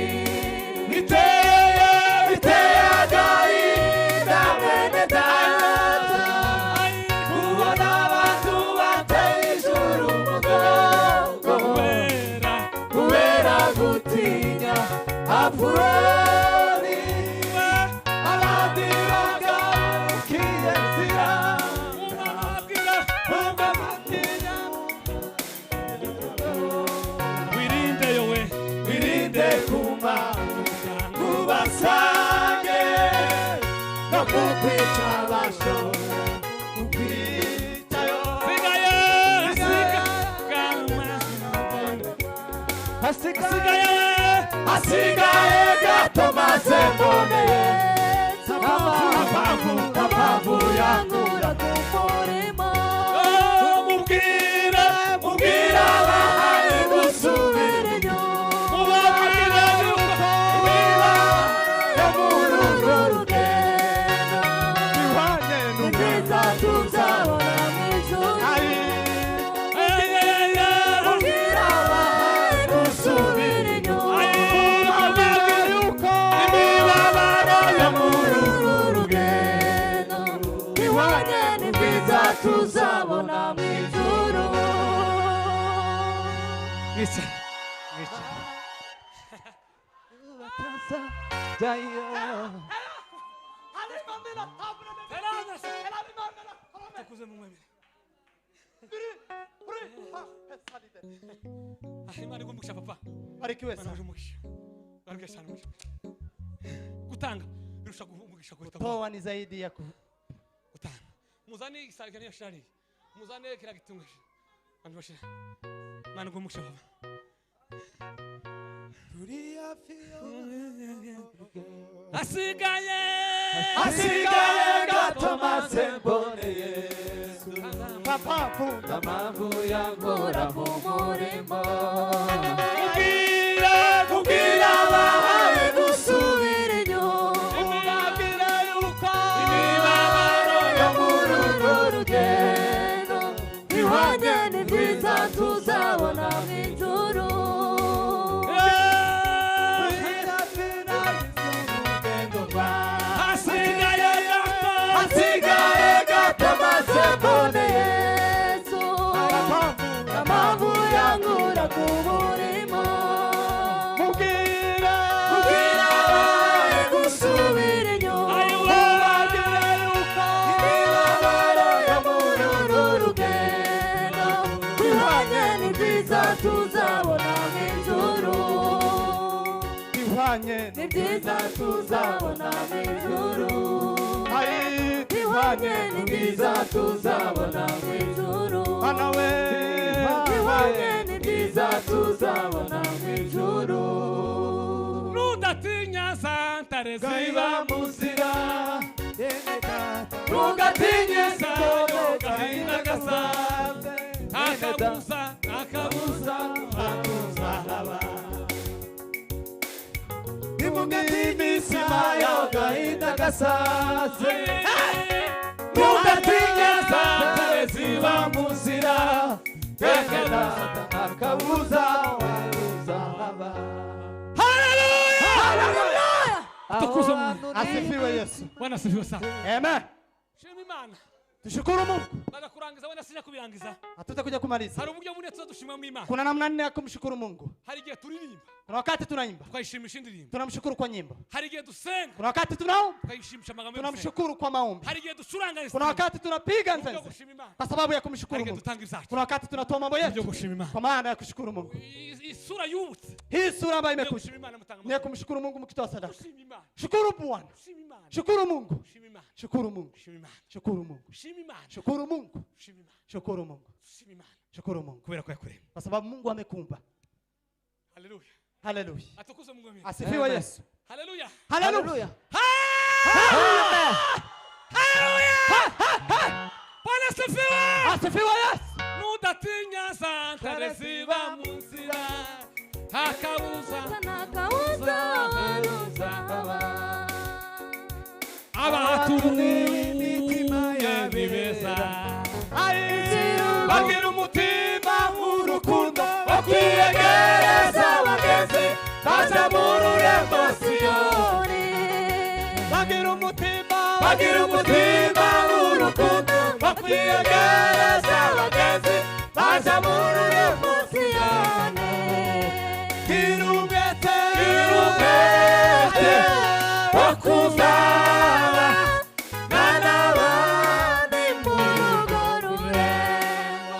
biteye agahinda mwene data kubona abantu bateye ijuru umugongo kubera gutinya Apuroni abandi bagarukiye nzira wirinde kumanuka kubasange no kukwica bashobora kukwicayo hasigaye gato maze mboneye amavu yangura ku murimo mubwira abahaye gusubira inyuma mubabwira yuko niba yo muri urwo rugendo bihwanye n'ubwiza tuzabona mu ijuru mubwira abahaye gusubira inyuma mubabwira yuko imibabaro yo muri urwo rugendo bihwanye n'ubwiza tuzabona mu ijuru. Gutanga birusha umugisha kuruta kutoa ni zaidi ya gutanga. Muzane isagani ya shari, muzane kila kitungo andoshe mana umugisha baba asigaye gato maze mboneye amavu yangura mu murimo mubwira abahaye gusubira inyuma mubabwira yuko imibabaro yo muri urwo rugendo bihwanye n'ibyiza tuzabona mu ijuru. hasigaye gato maze mboneye Yesu amavu yangura ku murimo mubwira abahaye gusubira inyuma mubabwira yuko imibabaro yo muri uru rugendo bihwanye n'ibyiza tuzabona mu ijuru n'ibyiza tuzabona mu ijuru bihwanye n'ibyiza tuzabona mu ijuru bihwanye n'ibyiza tuzabona mu ijuru. Ntudatinya santare ziba mu nzira ntugatinye gahinda gasanze akabuza tuzahaba imitima y'agahinda gasaze ntugatinye santare ziba mu nzira tegera akabuza tuzahaba. Asifiwe Yesu. Bwana asifiwe sana. Amen. Shima Imana. Tushukuru Mungu. Baada kurangiza wenda sija kubirangiza. Hatutakuja kumaliza. Hari uburyo bune tuzadushima mu Imana. Kuna namna nne ya kumshukuru Mungu. Hari igihe turirimba. Kuna wakati tunaimba. Tukayishimisha indirimbo. Tunamshukuru kwa nyimbo. Hari igihe dusenga. Kuna wakati tunaomba. Tukayishimisha magambo. Tunamshukuru kwa maombi. Hari igihe ducuranga. Kuna wakati tunapiga nzenze. Kwa sababu ya kumshukuru Mungu. Kuna wakati tunatoa mambo yetu. Kwa maana ya kushukuru Mungu. Sura yubutse. Hii sura ambayo imekuja. Ni kumshukuru Mungu mkitoa sadaka. Shukuru Bwana. Shukuru Mungu. Shukuru Mungu. Shukuru Mungu. Shukuru Mungu. Shukuru Mungu. Shukuru Mungu. Kwa sababu Mungu amekuumba. Haleluya. Haleluya. Atukuzwe Mungu amina. Asifiwe Yesu. Haleluya. Haleluya. Haleluya. Bwana asifiwe. Asifiwe Yesu. Ntudatinya santare ziba mu nzira takabuza abatuye imitima y'abibeza bagira umutima w'urukundo bakwiyegereza bageze baza mu rurembo Siyoni bagira umutima w'urukundo bakwiyegereza bageze baza mu rurembo Siyoni gira umwete wo kuzaba n'abandi mu rugo rurembo.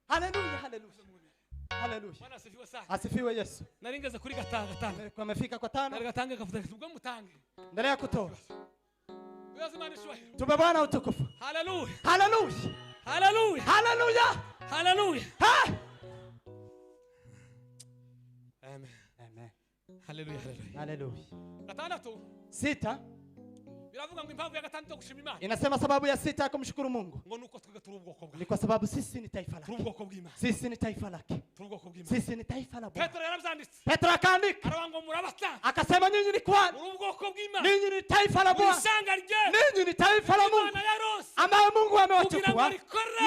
Haleluya, haleluya. Haleluya. Asifiwe Yesu. Naringeze kuri gatanga. Kumefika kwa tano. Gatanga kafuta ubwo mutange. Endelea kutoa. Yazimana ishwahiro. Tupe Bwana utukufu. Haleluya. Haleluya. Haleluya. Haleluya. Haleluya. Amen. Amen. Haleluya, haleluya. Haleluya. Gatandatu. 6 biravuga ngo impamvu ya gatandatu gushima Imana. Inasema sababu ya 6 ya kumshukuru Mungu. Ngo nuko twega turi ubwoko bwa. Ni kwa sababu sisi ni taifa lake. Turi ubwoko bw'Imana. Sisi ni taifa lake. Turi ubwoko bw'Imana. Sisi ni taifa la Bwana. Petro yarabyanditse. Petro akaandika. Arabango murabata. Akasema nyinyi ni kwani? Turi ubwoko bw'Imana. Ninyi ni taifa la Bwana. Isanga rye. Ninyi ni taifa la Mungu. Ambaye Mungu amewachukua.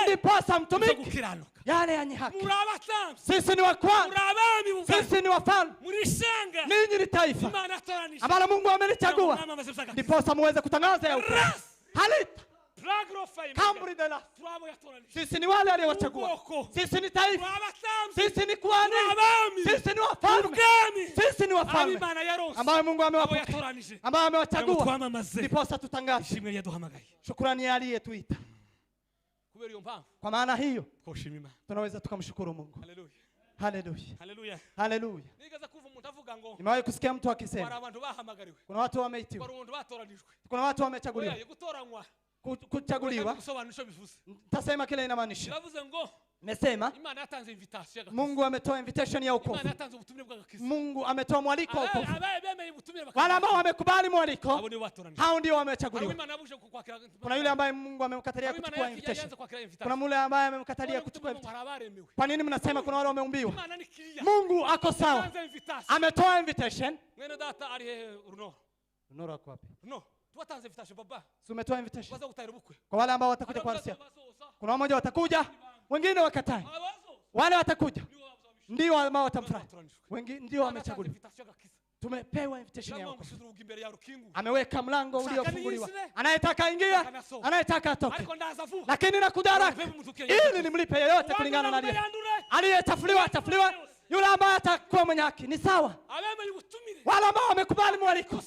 Ndiposa mtumike yale yenye haki. Murabata. Sisi ni wa kwanza. Murabami mufalme. Sisi ni wafalme. Murisanga. Ninyi ni taifa. Imana atoranije. Ambalo Mungu amelichagua. Ndiposa muweze kutangaza ya ukweli. Halita. Kamburi de la. Sisi ni wale aliowachagua. Sisi ni taifa. Sisi ni kuhani. Sisi ni wafalme. Sisi ni wafalme. Ambao Mungu amewapokea. Ambao amewachagua. Ndiposa tutangaze. Shukrani aliyetuita. Kwa maana hiyo tunaweza tukamshukuru Mungu. Haleluya. Haleluya. Haleluya. Nigeze kuva umuntu avuga ngo nimewahi kusikia mtu akisema hari abantu bahamagariwe. Kuna watu wameitiwa. Kuna watu wamechaguliwa. Kuchaguliwa. Tasema kile inamaanisha. Nasema Mungu ametoa invitation ya wokovu. Mungu ametoa mwaliko wa wokovu. Wale ambao wamekubali mwaliko hao ndio wamechaguliwa. Kuna yule ambaye Mungu amemkatalia kuchukua invitation. Kuna yule ambaye amemkatalia kuchukua invitation. Kwa nini mnasema kuna wale wameumbiwa? Mungu ako sawa. Ametoa invitation. Mwene data ari Runo. Runo ako wapi? No. Tuwatanze invitation baba. Tumetoa invitation. Waza kutahira ubukwe. Kwa wale ambao watakuja kwa harusi. Kuna mmoja watakuja, wengine wakatai. Wale watakuja ndio ambao watamfurahi. Wengine ndio wamechaguliwa. Tumepewa invitation yao. Ameweka mlango uliofunguliwa. Anayetaka ingia, anayetaka atoke. Lakini nakuja haraka ili nimlipe yeyote kulingana na aliyechafuliwa atafuliwa. Yule ambaye atakuwa mwenye haki ni sawa. Wale ambao wamekubali mwaliko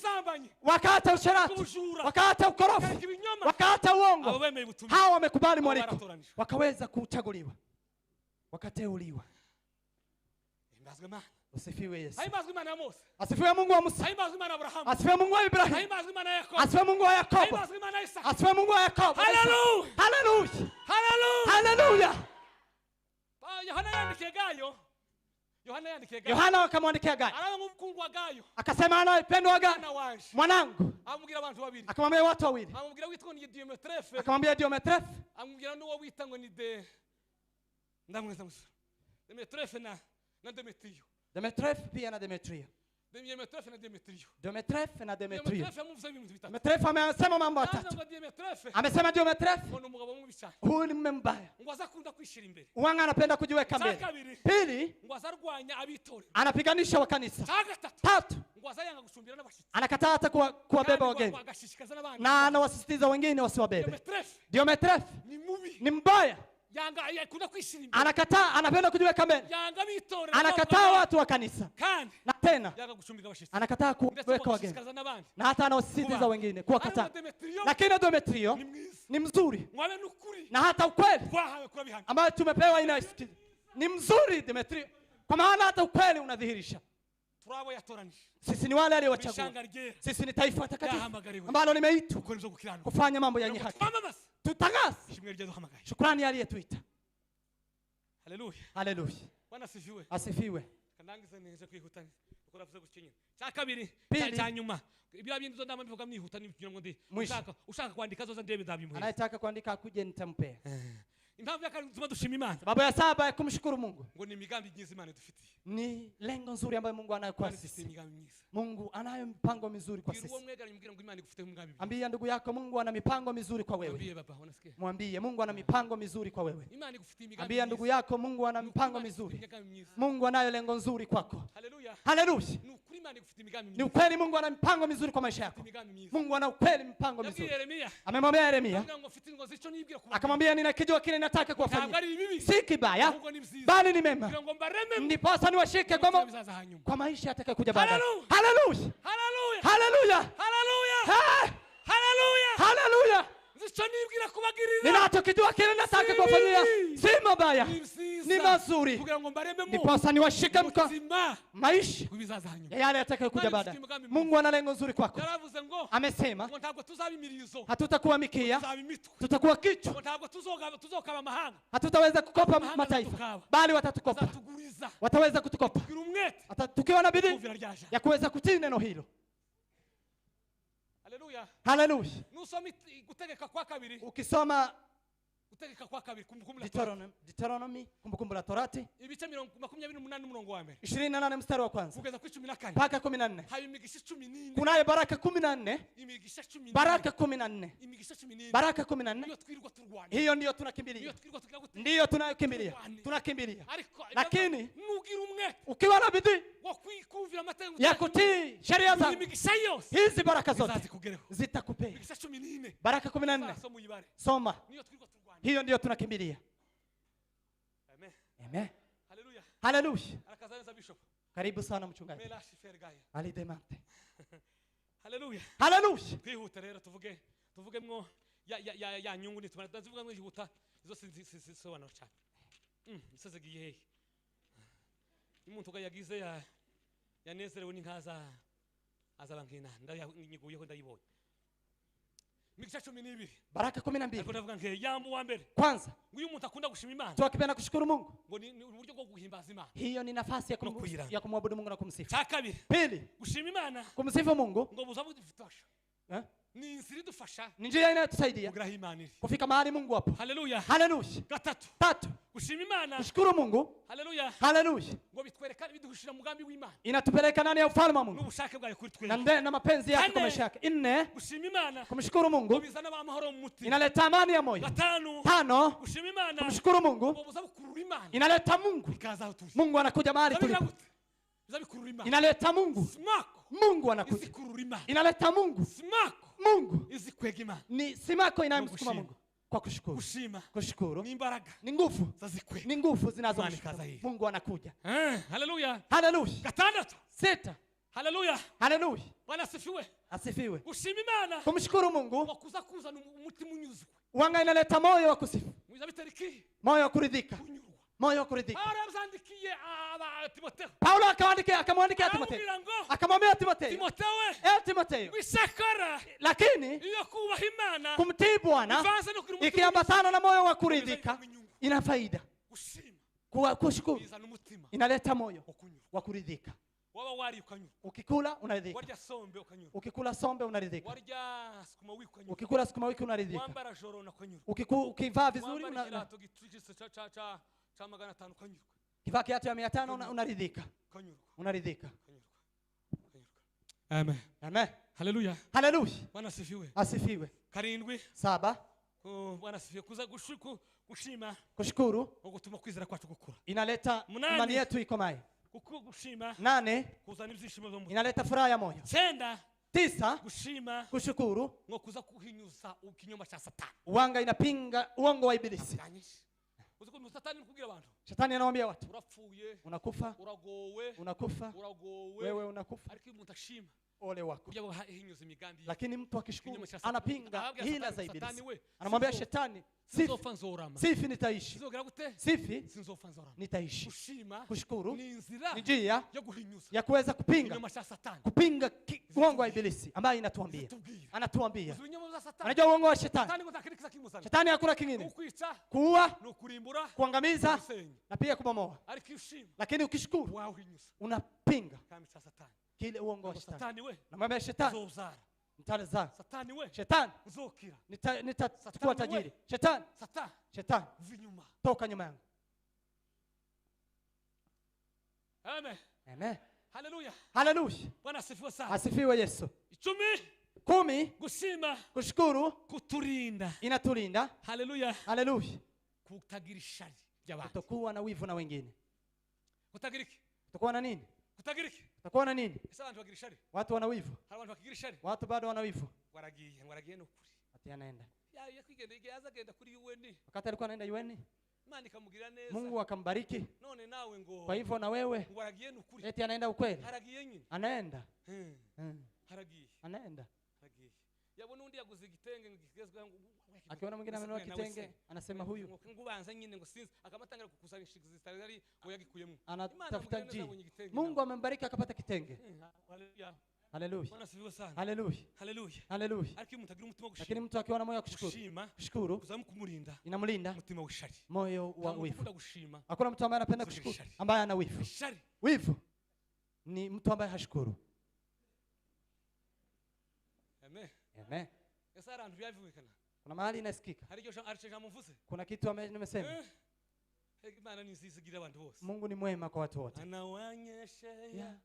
wakaacha usherati, wakaacha ukorofi, wakaacha uongo, hao wamekubali mwaliko wakaweza kuchaguliwa, wakateuliwa. Asifiwe Yesu. Asifiwe Mungu wa Musa. Asifiwe Mungu wa Ibrahim. Asifiwe Mungu wa Yakobo. Asifiwe Mungu wa Yakobo. Haleluya. Haleluya. Haleluya. Haleluya. Yohana akamwandikia Gayo. Akasema anapendwa Gayo mwanangu. Akamwambia watu wawili. Akamwambia Diometrefe. Demetrefe pia na Demetrio. Demetrefe na Demetrio. Demetrefe amesema mambo matatu. Amesema Diometrefe huyu ni mume mbaya. Wanga anapenda kujiweka mbele. Pili, anapiganisha wa kanisa. Tatu, anakataa hata kuwabeba wageni. Na anawasisitiza wengine wasiwabebe. Diometrefe ni mbaya. Anakataa, anapenda kujiweka mbele. Anakataa watu wa kanisa. Na tena anakataa kuweka wageni. Na hata anawasisitiza wengine kuwakataa. Lakini Demetrio ni mzuri. Na hata ukweli ambao tumepewa inaisikiza ni mzuri Demetrio. Kwa maana hata ukweli unadhihirisha. Sisi ni wale aliowachagua. Sisi ni taifa takatifu ambalo limeitwa kufanya mambo yenye haki. Tutangaze shukrani aliyetuita. Haleluya. Haleluya. Bwana asifiwe. Asifiwe. Kuravuze gukenyera. Cyakabiri cyanyuma. Ibya bindi zo ndama bivuga mwihuta n'ibyo ngo ndi. Ushaka kwandika zo ndebe ndabimuhe. Anayetaka kuandika akuje nitampea. Impamvu yakatuma dushima Imana. Sababu ya saba ya kumshukuru Mungu. Ngo ni migambi myiza Imana idufitiye. Ni lengo nzuri ambayo Mungu anayo kwa sisi. Mungu anayo mipango mizuri kwa sisi. Ambia ndugu yako Mungu ana mipango mizuri kwa wewe. Mwambie Mungu ana mipango mizuri kwa wewe. Ambia ndugu yako Mungu ana mipango mizuri. Mungu anayo lengo nzuri kwako. Haleluya. Haleluya. Ni ukweli Mungu ana mipango mizuri kwa maisha yako. Mungu ana ukweli mipango mizuri. Amemwambia Yeremia. Akamwambia ninakijua kile nataka kuwafanyia. Si kibaya bali ni mema. Ndiposa niwashike kwa maisha yatakayokuja baadaye. Haleluya. Haleluya. Haleluya. Haleluya. Haleluya. Haleluya. Ninachokijua kile nataka kuwafanyia si mabaya, ni mazuri. Ndiposa niwashike maisha ya yale yatakayokuja baadaye. Mungu ana lengo nzuri kwako. Amesema hatutakuwa mikia, tutakuwa kichwa. Hatutaweza kukopa mataifa, bali watatukopa. Wataweza kutukopa tukiwa na bidii ya kuweza kutii neno hilo. Haleluya. Haleluya. Nusoma gutegeka kwa kabiri. Ukisoma gutegeka kwa kabiri Deuteronomy kumbukumbu la Torati ibice 28 umurongo wa mbere 28 mstari wa kwanza kugeza ku 14 mpaka 14. Hayo imigisha 14. Kunayo baraka 14. Imigisha 14. Baraka 14. Imigisha 14. Baraka 14. Hiyo twirirwa turwana. Hiyo ndio tunakimbilia. Ndio tunayokimbilia. Tunakimbilia. Lakini nugira umwe ukiwa na bidii wa kwikumvira amategeko ya kutii sheria zangu, imigisha yose hizi baraka zote zitakupea. Imigisha 14. Baraka 14. Soma. Hiyo ndio tunakimbilia. Amen. Amen. Haleluya. Haleluya. Arakazanza bishop. Karibu sana mchungaji. Melashi Fergaya. Ali Demante. Haleluya. Haleluya. Kwihuta rero tuvuge mwo ya nyungu ni tuvuga mwo yihuta izo sisobanura cyane. Isezegiye hehe. Umuntu ugayagize yanezerewe n'inkaza azabankina ndayiguyeho ndayibonye. Migisha 12. Baraka 12. Ndavuga nke yambu wa mbere. Kwanza, uyu muntu akunda gushima Imana. Tuakipenda kushukuru Mungu. Ngo ni uburyo bwo guhimbaza Imana. Hiyo ni nafasi ya kumwabudu Mungu na kumsifu. Cyakabiri. Pili, gushima Imana. Kumsifu Mungu. Ngo buzabu dufasha. Ni insiri dufasha. Ni njia inayotusaidia kufika mahali Mungu hapo. Haleluya. Haleluya. Tatu. Gushima Imana. Kushukuru Mungu. Haleluya. Haleluya. Ngo bitwereka bidushira mugambi w'Imana. Inatupeleka ndani ya ufalme wa Mungu. N'ubushake bwayo kuri twese. Na mapenzi yake kwa maisha yake. 4. Gushima Imana. Kumshukuru Mungu. Bizana amahoro mu mutima. Inaleta amani ya moyo. 5. Gushima Imana. Kumshukuru Mungu. Ngo buzabukurura Imana. Inaleta Mungu. Mungu anakuja mahali tulipo. Inaleta Mungu. Mungu anakuja. Inaleta Mungu. Mungu. Ni simako inayomsukuma Mungu kwa kushukuru. Kushukuru. Ni nguvu. Ni nguvu zinazomsukuma. Mungu anakuja. Haleluya. Haleluya. 6. Haleluya. Haleluya. Bwana asifiwe. Asifiwe. Gushima Imana. Kumshukuru Mungu. Wakuza umutima unyuzwe. Wanga inaleta moyo wa kusifu. Moyo wa kuridhika. Moyo wa kuridhika. Paulo akamwandikia Timotheo. Akamwambia Timotheo. Timotheo. Lakini kumtii Bwana ikiambatana na moyo wa kuridhika ina faida. Kushukuru inaleta moyo wa kuridhika. Ukikula unaridhika. Ukikula sombe unaridhika. Ukikula sukuma wiki unaridhika. Ukivaa vizuri kivaa kiatu ya 500 unaridhika. Unaridhika. Amen. Amen. Haleluya. Haleluya. Bwana asifiwe. Asifiwe. 7. Bwana asifiwe. Kuza gushima. Kushukuru. Ugutuma kwizera kwacu gukura. Inaleta imani yetu ikomae. Gushima. 8. Kuzana ibyishimo byo mu. Inaleta furaha ya moyo. 9. Gushima. Kushukuru. Ngo kuza kuhinyuza ukinyoma cha Satani. Wanga inapinga uongo wa ibilisi. Uziko Satani nikubwira abantu. Shetani anawaambia watu. Urapfuye. Unakufa. Uragowe. Unakufa. Uragowe. Wewe unakufa. Ariko umuntu ashima. ole wako. Kuja hinyuza imigambi. Lakini mtu akishukuru anapinga hila za ibilisi. Anamwambia shetani, sifi nitaishi. Sifi nitaishi. Kushukuru ni njia ya kuweza kupinga uongo wa ibilisi ambaye anatuambia. Anajua uongo wa shetani. Shetani hakuna kingine. Kuua, kuangamiza na pia kubomoa. Lakini ukishukuru unapinga kile uongo wa shetani. Namwambia shetani, nitazaa. Shetani, nitakuwa tajiri. Shetani, toka nyuma yangu. Amen. Amen. Hallelujah. Hallelujah. Bwana asifiwe sana. Asifiwe Yesu. 10 gushima, kushukuru kuturinda, inatulinda. Hallelujah. Hallelujah. Kutagira ishari ry'abantu. Kutokuwa na wivu na wengine. Kutagira iki? Kutokuwa na nini? Kutagira iki? Kutokuwa na nini? Ese abantu bagira ishari? Watu wana wivu. Hari abantu bagira ishari? Watu bado wana wivu. Waragiye n'ukuri. Ati anaenda. Ya kwigenda azagenda kuri UN. Wakati alikuwa anaenda UN, Imana ikamugirira neza. Mungu akambariki. None nawe ngo. Kwa hivyo na wewe. Waragiye n'ukuri. Eti anaenda ukweli. Haragiye nyine. Anaenda. Haragiye. Anaenda. Haragiye. Yabona undi yaguze igitenge ngigezwe akiona mwingine amenunua kitenge anasema huyu ngubanza nyine ngo sinzi akamatangira kukusanya inshigo zitari ngo yagikuyemo. Anatafuta njia. Mungu amembariki akapata kitenge. Haleluya. Haleluya. Bwana sifiwe sana. Haleluya. Haleluya. Haleluya. Ariko umuntu agira umutima wo gushima. Lakini mtu akiwa na moyo wa kushukuru kuzamukumurinda inamlinda umutima w'ishari. Moyo wa wivu. Gushima. Hakuna mtu ambaye anapenda kushukuru ambaye ana wivu. Wivu ni mtu ambaye hashukuru. Amen. Amen. Esa abantu byavumikana. Kuna mahali inasikika. Kuna kitu ambacho nimesema. Imana nisizigira abantu bose. Mungu ni mwema kwa watu wote. Anawanyeshea.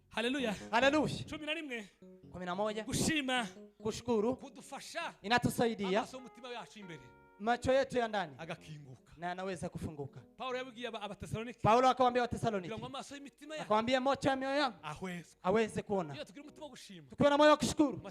Haleluya. Haleluya. 11. 11. Gushima, kushukuru, kudufasha, inatusaidia amaso umutima yacu imbere, macho yetu ya ndani agakinguka na anaweza kufunguka. Paulo yabwiye Abatesalonike. Paulo akawaambia Watesalonike, amaso y'imitima yao, akamwambia macho ya mioyo yangu aweze kuona. Iyo tugira umutima wo gushima, tukiwa na moyo wa kushukuru,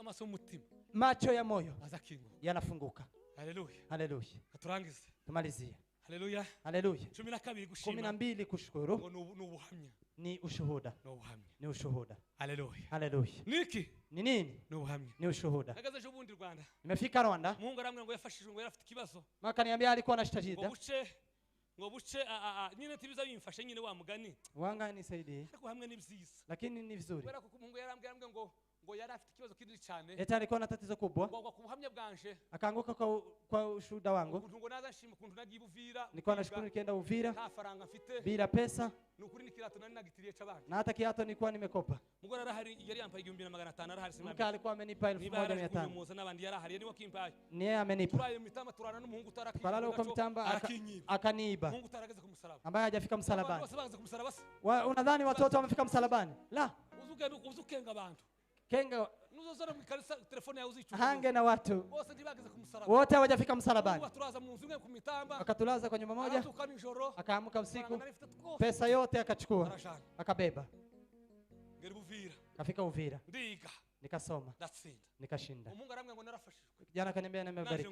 amaso y'umutima, macho ya moyo azakinguka, yanafunguka. Haleluya. Haleluya. Turangize. Tumalizie. Haleluya. Haleluya. 12 gushima. 12 kushukuru. N'ubuhamya. Ni ushuhuda. N'ubuhamya. Ni ushuhuda. Haleluya. Haleluya. Niki? Ni nini? N'ubuhamya. Ni ushuhuda. Nagaze ejo bundi Rwanda. Nimefika Rwanda. Mungu aramwe ngo yafashije ngo yarafite kibazo. Maka niambia alikuwa na shida. Ngo buce nyine tibiza bimfashe nyine wa mugani. Wanga nisaidie. Ariko hamwe ni byiza. Lakini ni vizuri. Kubera ko Mungu yarambwiye ngo yari afite kibazo kinini cyane. Eta alikuwa na tatizo kubwa. Ngo kubuhamya bwanje. Akaanguka kwa ushuhuda wangu. Ngo naza nshima kuntu nagiye Uvira. Nilikuwa nashukuru nikienda Uvira. Nta faranga mfite. Bila pesa. Nukuri nikirato nani nagitiriye c'abandi. Na hata kiato nilikuwa nimekopa. Mugora arahari yari yampaye 2500 arahari sima. Mka alikuwa amenipa 1500. Muza nabandi yarahari yari wakimpaye. Ni yeye amenipa. Turaye mitamba turana n'umuhungu utarakije. Twalala uko mtamba akaniiba. Mungu tarageze ku musaraba. Ambaye hajafika msalabani. Bose baze ku musaraba. Unadhani watoto wamefika msalabani? La. Uzukenga abantu. Kenga nuzozana mwikarisa telefone yawe uzicu hange na watu bose ndibageze ku musaraba wote hawajafika msalabani. Turaza mu nzu ku mitamba akatulaza kwa nyumba moja, akaamka usiku, pesa yote akachukua akabeba. Kafika Uvira nikasoma nikashinda. Jana akaniambia nimebariki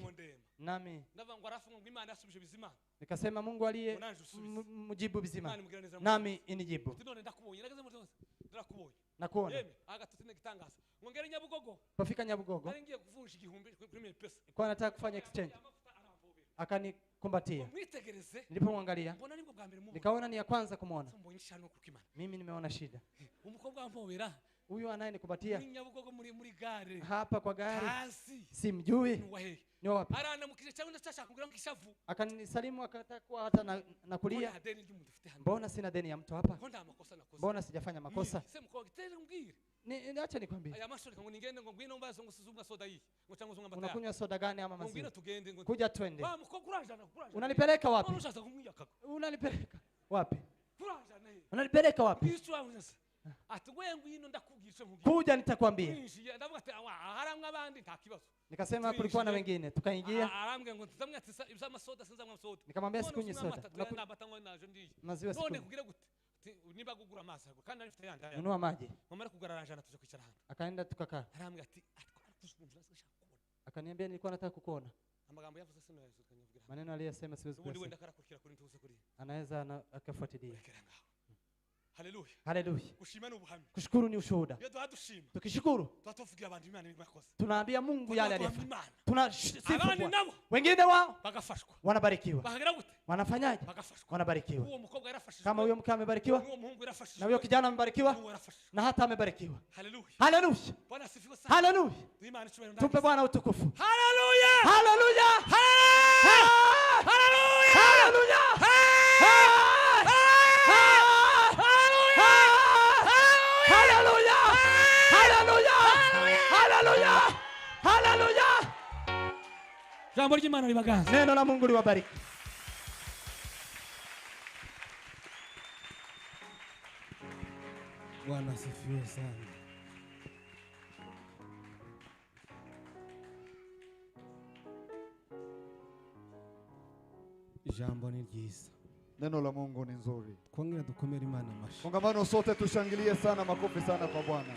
nami nikasema Mungu aliye mjibu bizima nami inijibu nakuona. Ngongera Nyabugogo. Pofika Nyabugogo. Naringiye kuvunja 1000 pesa. Kwa nataka kufanya exchange. Akanikumbatia. Nilipomwangalia nikaona ni ya kwanza kumuona. Mimi nimeona shida. Umukobwa wampobera. Huyu anayenikumbatia. Nyabugogo muri gare. Hapa kwa gari. Simjui. Ni wapi? Arana mukije cyangwa ndashaka kugira ngo ishavu. Akanisalimu akatakuwa hata nakulia. Mbona sina deni ya mtu hapa? Mbona sijafanya makosa? Acha nikwambie. Aya mashori ngo ningende ngo ngwino mbazo ngo sizunga soda hii. Ngo cyangwa zunga mbata. Unakunywa soda gani ama maziwa? Ngwino tugende ngo. Kuja twende. Wa mko kuranja. Unanipeleka wapi? Unanipeleka wapi? Kuranja naye. Unanipeleka wapi? Kristo wangu. Ati wewe ngwino ndakubwira ngo. Kuja nitakwambia. Ndavuga ati haramwe abandi nta kibazo. Nikasema kulikuwa na wengine, tukaingia. Arambwe ngo tuzamwe ati ibya soda sinzamwe soda. Nikamwambia sikunywe soda. Nabatangwa naje ndiye. Maziwa sikunywe. None kugira gute? Niba gugura amazi kandi arifite yandi. Nunua maji. Mama kugararanja na tuje kwicara hano. Akaenda tukakaa. Arambwe ati akaniambia nilikuwa nataka kukuona. Amagambo yavuze sino yavuze kanyavugira. maneno aliyosema siwezi kusema. Anaweza akafuatilia. Haleluya. Haleluya. Kushima ni ubuhamya. Kushukuru ni ushuhuda. Tukishukuru Tutuvugia abantu Imana ibikoze. tunaambia Mungu yale aliyofanya. Tunasifu Abandi nabo wengine wao bagafashwa. wanabarikiwa. Bahagira gute? Wanafanyaje? Bagafashwa. Wanabarikiwa. Uwo mukobwa yarafashijwe. Kama huyo mke amebarikiwa Uwo muhungu yarafashijwe. na huyo kijana amebarikiwa Uwo yarafashijwe. na hata amebarikiwa. Haleluya. Haleluya. Bwana asifiwe sana. Haleluya. Imana ichubahiro. Tupe Bwana utukufu. Haleluya. Haleluya. Haleluya. Haleluya. Haleluya. Jambo ry'Imana libaganze. Neno la Mungu liwabariki. Bwana asifiwe sana. Jambo ni ryiza. Neno la Mungu ni nzuri. Twongera dukomere Imana amashi. Kongamano sote tushangilie sana, makofi sana kwa Bwana.